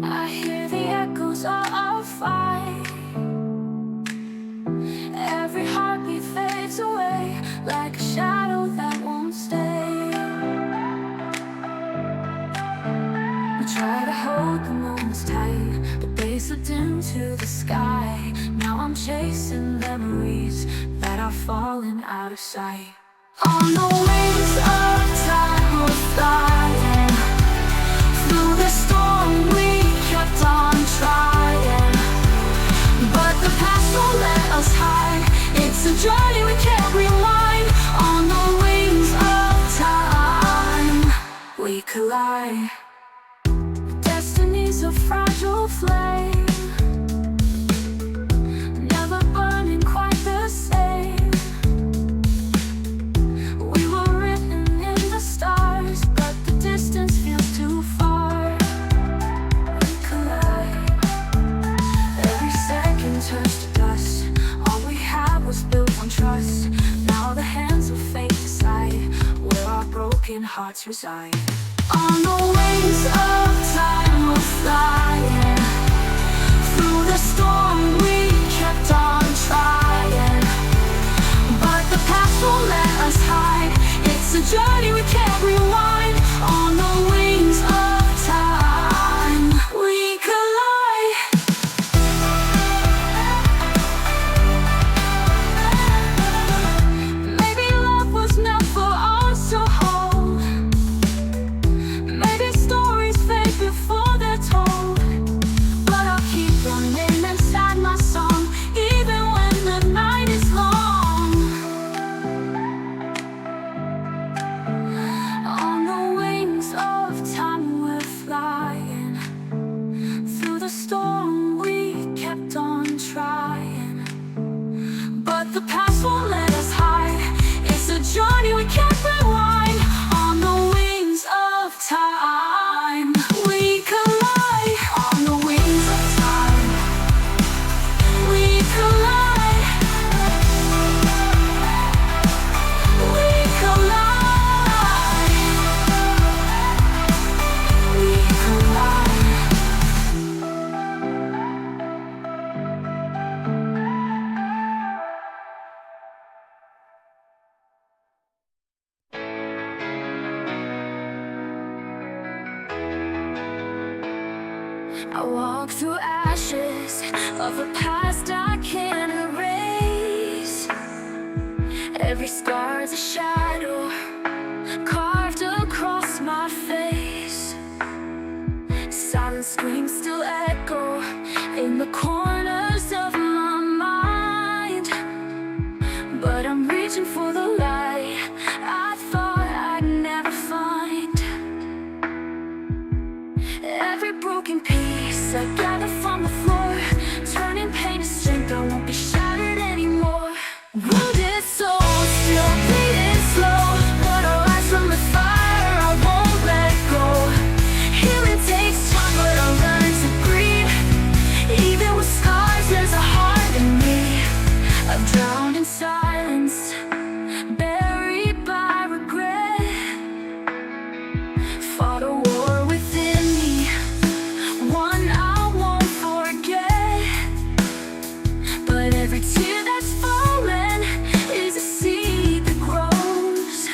I hear the echoes of our fight. Every heartbeat fades away like a shadow that won't stay. We try to hold the moments tight, but they slipped into the sky. Now I'm chasing memories that are falling out of sight. On the wings of time we're flying. Through the storm we kept on trying, but the past won't let us hide. It's a journey we can't rewind. On the wings of time we collide. Destiny's a fragile flame, never burning quite the same. We were written in the stars, but the distance feels too far. We collide. Every second turns to dust. All we had was built on trust. Now the hands of fate decide where our broken hearts reside. On the wings of time we're flying. Through the storm we kept on trying, but the past won't let us hide. It's a journey we can't rewind. On the wings of time we collide. Maybe love was meant for us to hold. Maybe stories fade before they're told, but I'll keep running inside my song, even when the night is long. On the wings of time we're flying. Through the storm we kept on trying, but the past won't let us hide. It's a journey we can't rewind. On the wings of time we collide. I walk through ashes of a past I can't erase. Every scar's a shadow carved across my face. Silent screams still echo in the corners of my mind, but I'm reaching for the light I thought I'd never find. Every broken piece I gather from the floor, turning pain to strength. I won't be shattered anymore. Wounded soul, still bleeding slow, but I rise from the fire, I won't let go. Healing takes time, but I learn to breathe. Even with scars, there's a heart in me. I've drowned in silence, buried by regret. Fought a war within me, one I won't forget. But every tear that's fallen is a seed that grows.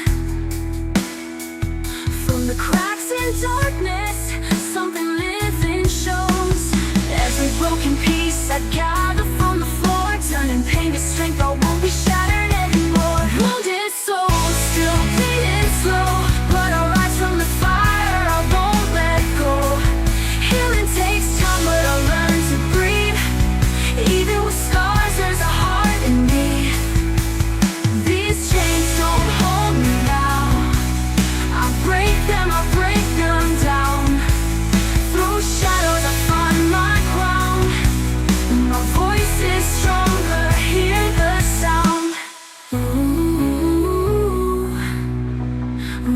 From the cracks in darkness, something living shows. Every broken piece I gather from the floor, turning pain to strength. I won't be shattered anymore. Wounded soul, still bleeding slow, but I rise from the fire, I won't let go. Healing takes time, but I learn to breathe. Even with scars, there's a heart in me. These chains don't hold me now. I break them down. Through shadows I find my ground. My voice is stronger, hear the sound. Ooh,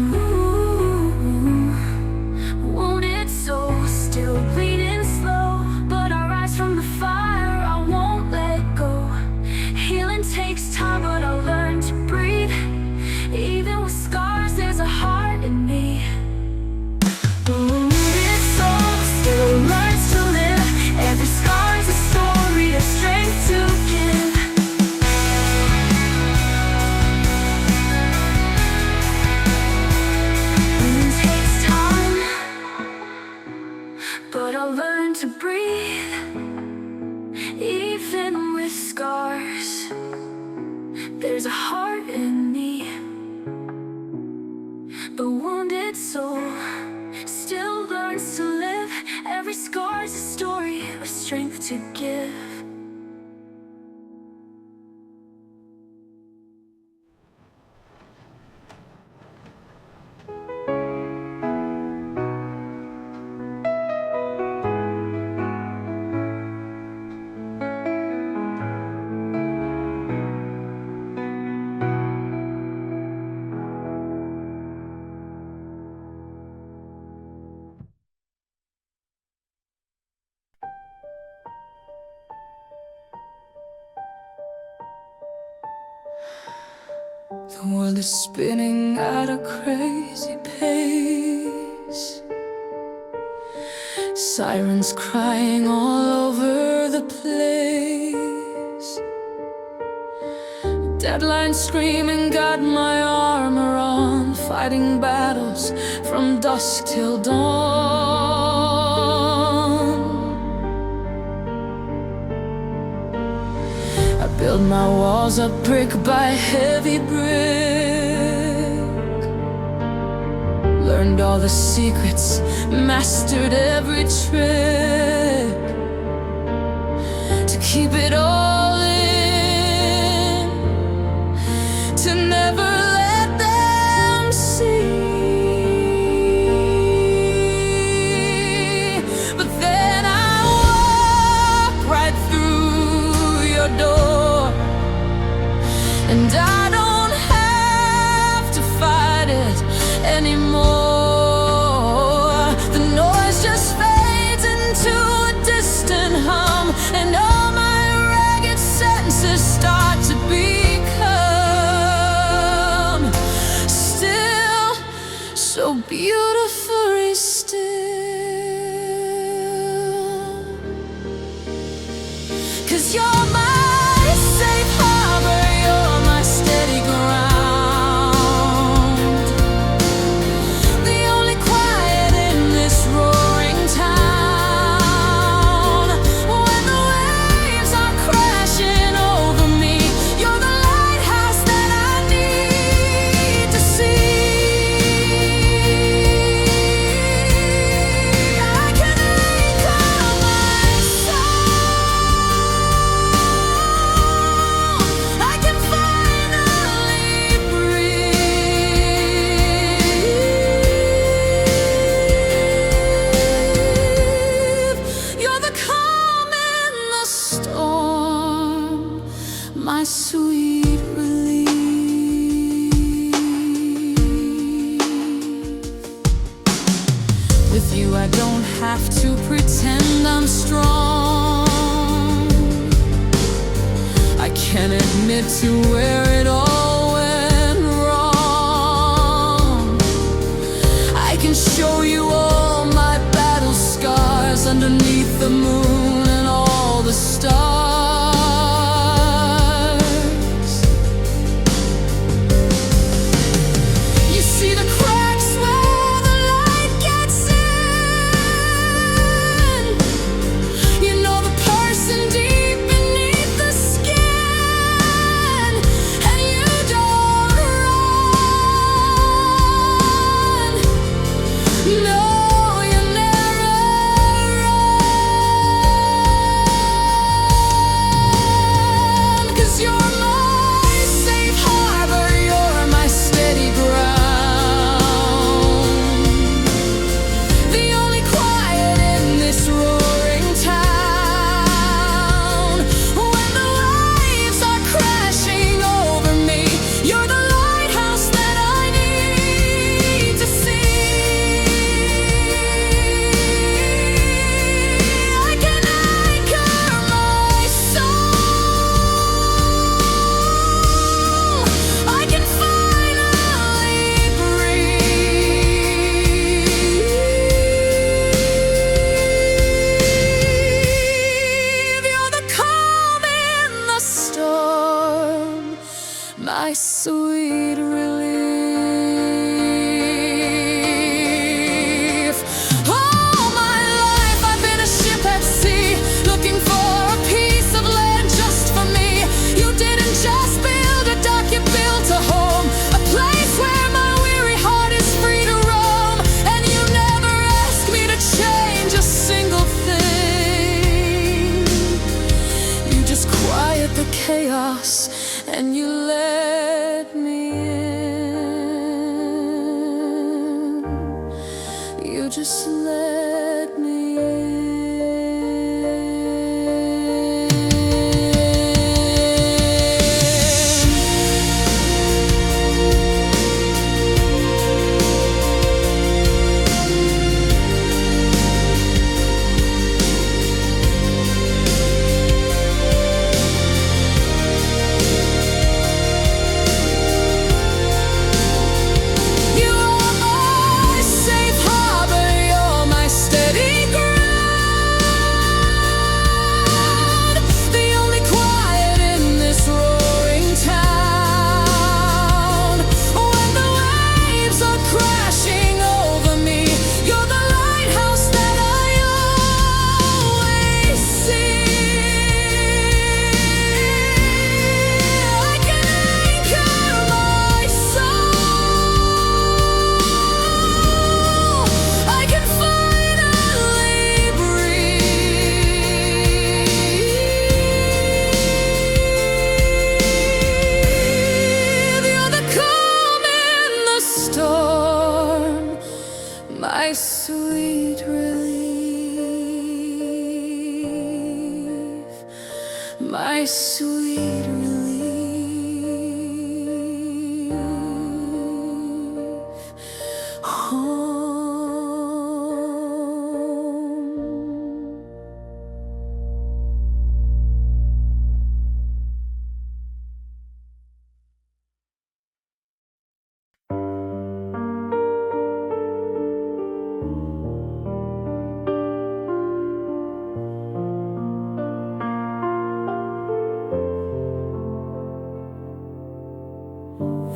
ooh. Wounded soul, still bleeding slow, but I rise from the fire, I won't let go. Healing takes time, but I learn to breathe. Even with scars, there's a heart in me. Wounded soul still learns to live. Every scar's a story of strength to give. It takes time, but I learn to breathe. Even with scars, there's a heart in me. But wounded soul still learns to live. Every scar's a story of strength to give. The world is spinning at a crazy pace. Sirens crying all over the place. Deadlines screaming, got my armor on, fighting battles from dusk till dawn. I build my walls up brick by heavy brick. Learned all the secrets, mastered every trick to keep it all in, to never let them see. But then I walk right through your door, and I don't have to fight it anymore. The noise just fades into a distant hum, and all my ragged senses start to become still, so beautifully still. 'Cause you're my safe harbor, you're my steady ground, the only quiet in this roaring town. my sweet relief. All my life I've been a ship at sea, looking for a piece of land just for me. You didn't just build a dock, you built a home, a place where my weary heart is free to roam. And you never asked me to change a single thing. You just quiet the chaos and you let me in. You just let me in. You are my safe harbor, you're my steady ground, the only quiet in this roaring town. When the waves are crashing over me, you're the lighthouse that I always see. I can anchor my soul, I can finally breathe. You're the calm in the storm, my sweet relief, my sweet relief. Home.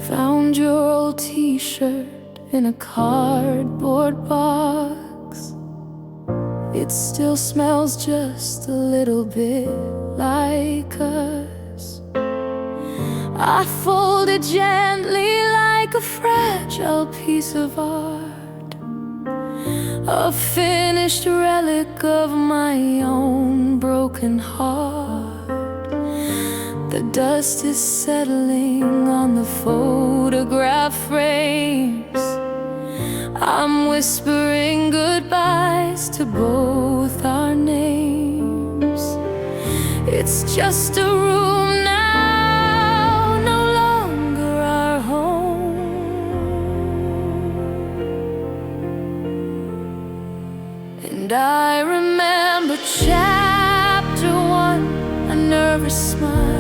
Found your old t-shirt in a cardboard box. It still smells just a little bit like us. I fold it gently like a fragile piece of art, a finished relic of my own broken heart. The dust is settling on the photograph frames. I'm whispering goodbyes to both our names. It's just a room now, no longer our home. And I remember chapter 1, a nervous smile.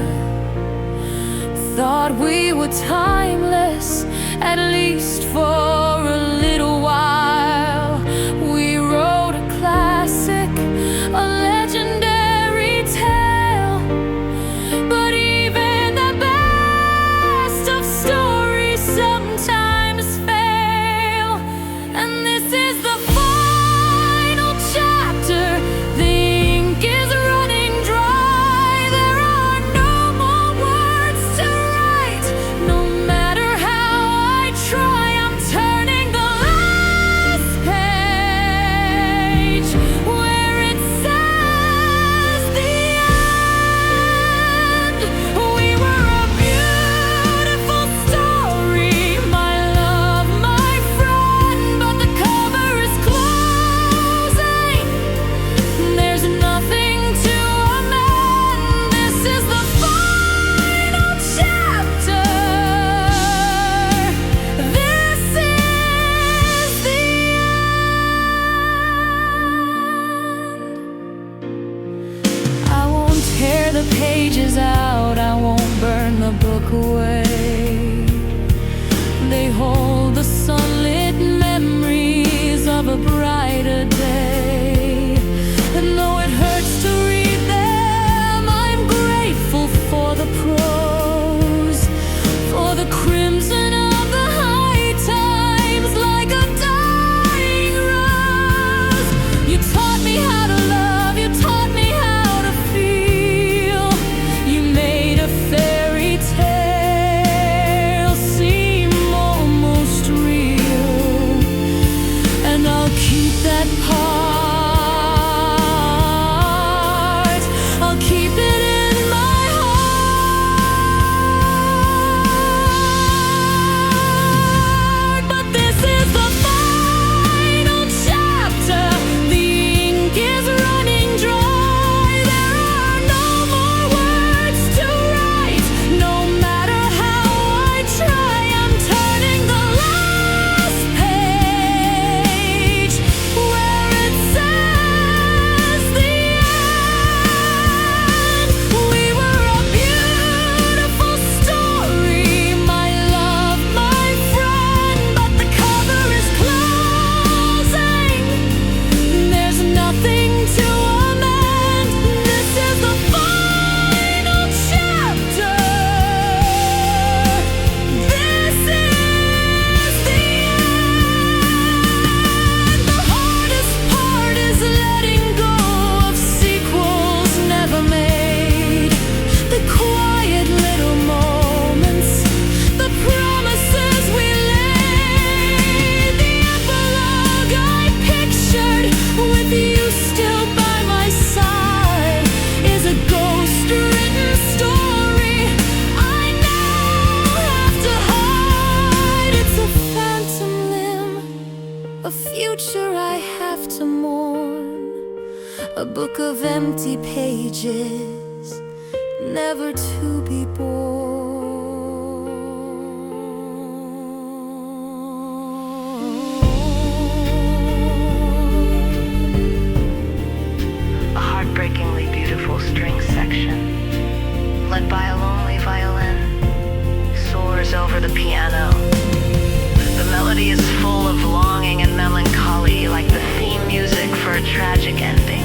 Thought we were timeless, at least for a little while. We wrote a classic, a legendary tale. But even the best of stories sometimes fail. And this is the final chapter. The ink is running dry. There are no more words to write. No matter how I try, I'm turning the light a book of empty pages, never to be born. A heartbreakingly beautiful string section, led by a lonely violin, soars over the piano. The melody is full of longing and melancholy, like the theme music for a tragic ending.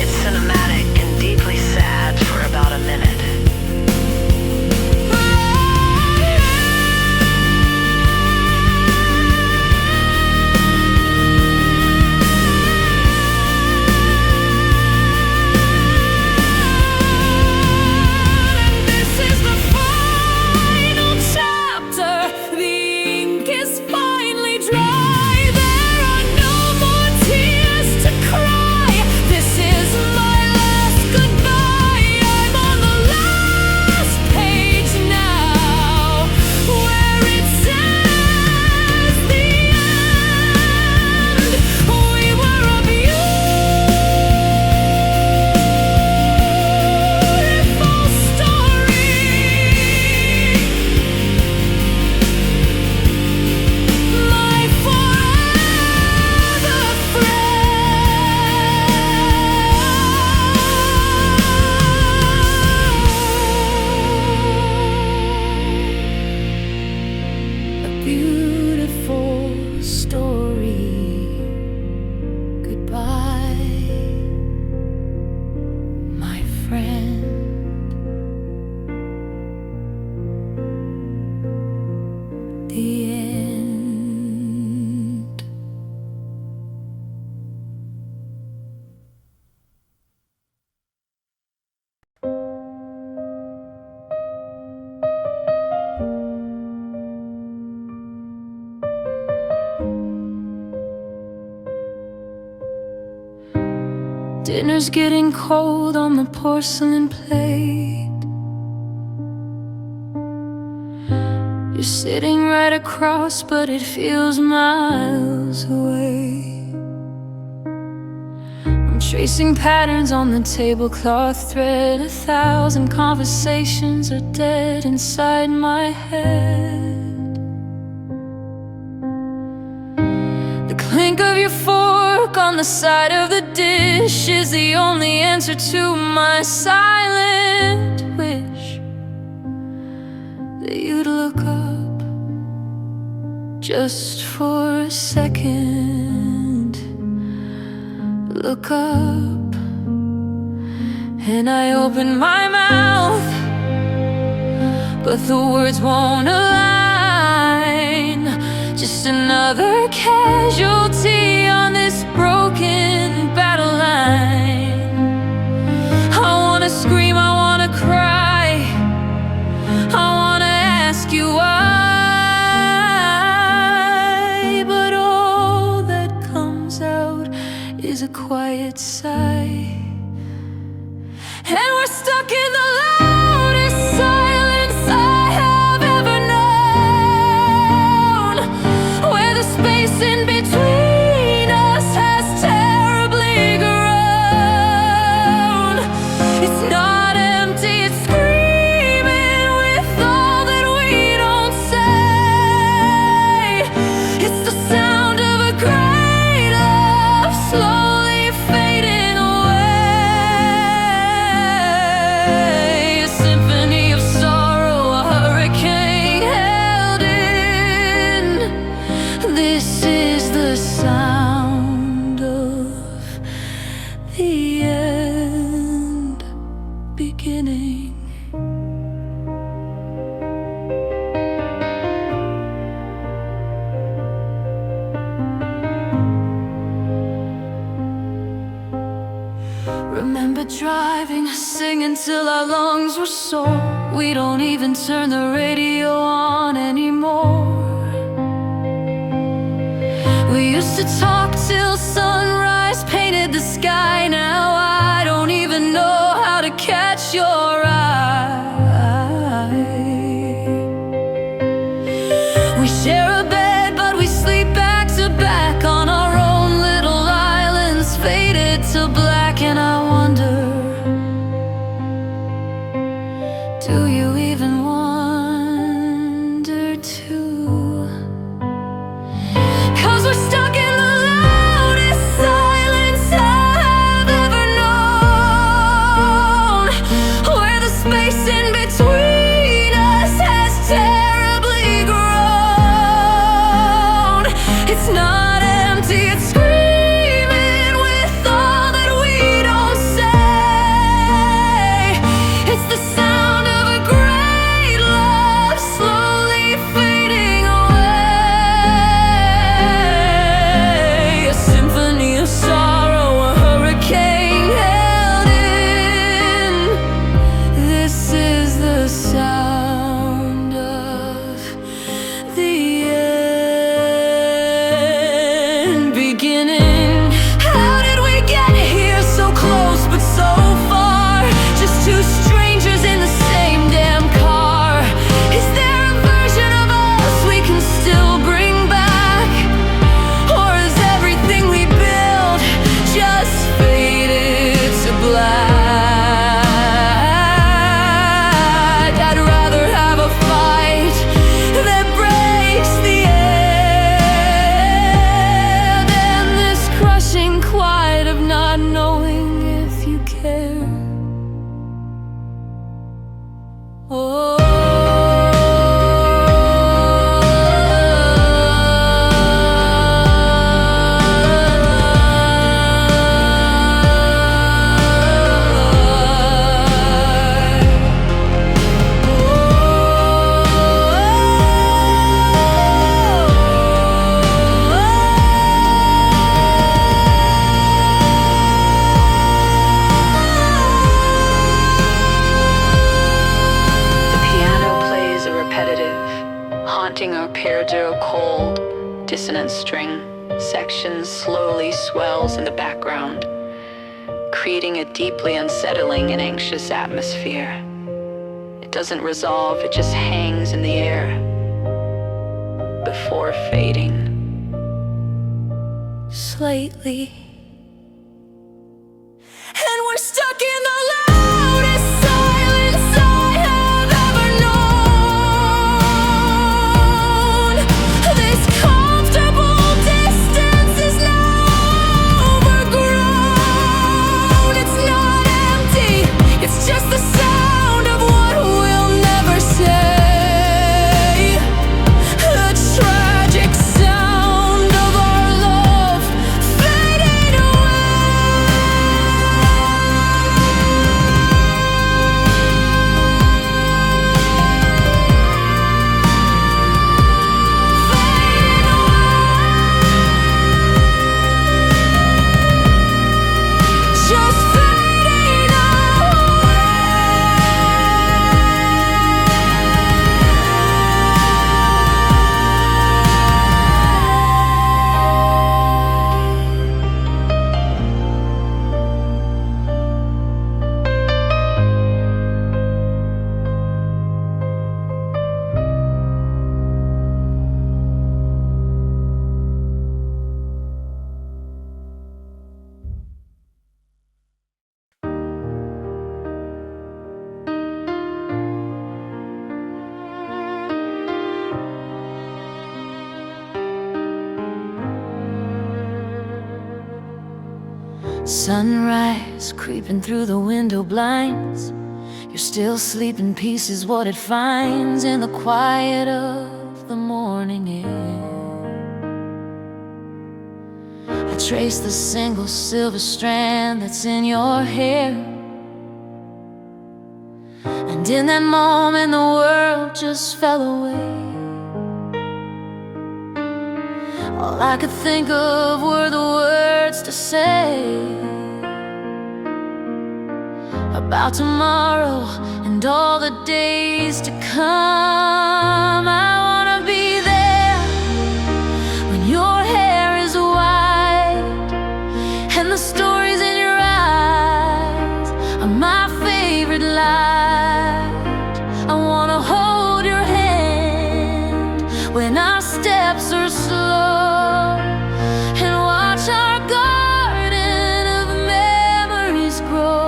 It's cinematic and deeply sad for about a minute. Dinner's getting cold on the porcelain plate. You're sitting right across, but it feels miles away. I'm tracing patterns on the tablecloth thread. 1,000 conversations are dead inside my head. The clink of your fork on the side of the dish is the only answer to my silent wish that you'd look up just for a second. Look up, and I open my mouth, but the words won't align. Just another casualty on this broken battle line. I wanna scream, I wanna cry, I wanna ask you why, but all that comes out is a quiet sigh. And we're stuck in the loudest silence I have ever known, where the space in between us has terribly grown. It's not empty, it's screaming with all that we don't say. It's the sound of a great love slowly fading away. A symphony of sorrow, a hurricane held in. This is the sound of the end beginning. Remember driving, singing till our lungs were sore. We don't even turn the radio on anymore. We used to talk till sunrise painted the sky. Now I don't even know how to catch your eye. We share a bed, but we sleep back to back on our own little islands, faded to black. haunting arpeggio to a cold, dissonant string section slowly swells in the background, creating a deeply unsettling and anxious atmosphere. It doesn't resolve, it just hangs in the air before fading. Slightly. And we're stuck in the loudest silence I have ever known. This comfortable distance is now overgrown. It's not empty, it's just the sound of what we'll never say. The tragic sound of our love fading just fading Sunrise creeping through the window blinds. You're still sleeping, peace is what it finds in the quiet of the morning air. I trace the single silver strand that's in your hair, and in that moment the world just fell away. All I could think of were the words to say about tomorrow and all the days to come. I wanna be there when your hair is white and the stories in your eyes are my favorite light. I wanna hold your hand when our steps are slow and watch our garden of memories grow.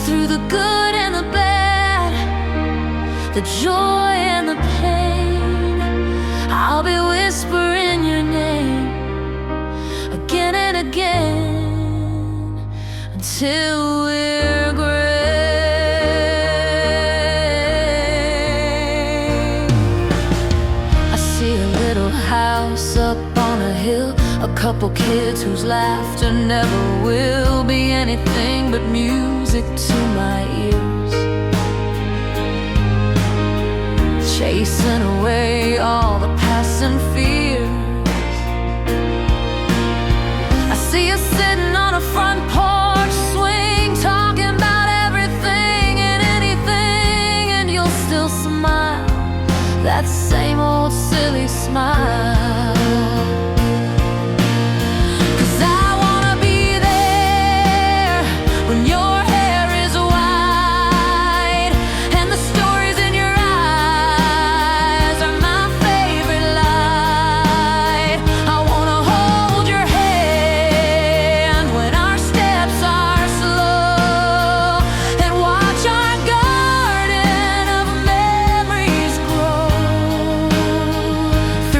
Through the good and the bad, the joy and the pain, I'll be whispering your name again and again until we're gray. I see a little house up on a hill, a couple kids whose laughter never will be anything but music to my ears, chasing away all the passing fears. I see you sitting on a front porch swing, talking about everything and anything, and you'll still smile, that same old silly smile.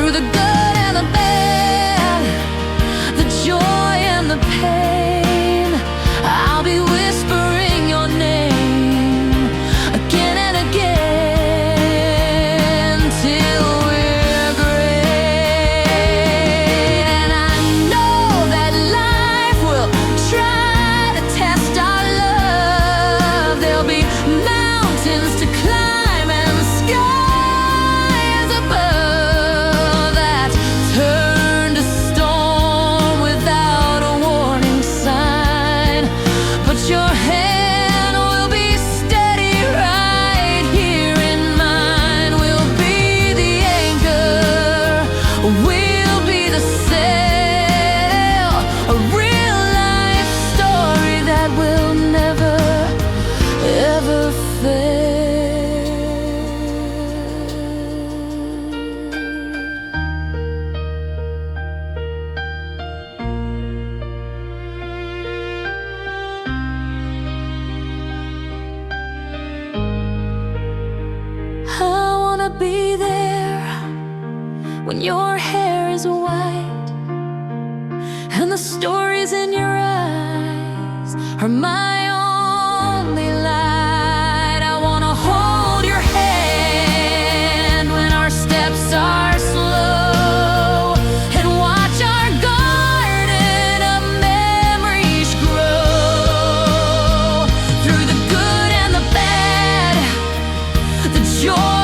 The good and the bad, be there when your hair is white and the stories in your eyes are my only light. I wanna hold your hand when our steps are slow and watch our garden of memories grow. Through the good and the bad, the joy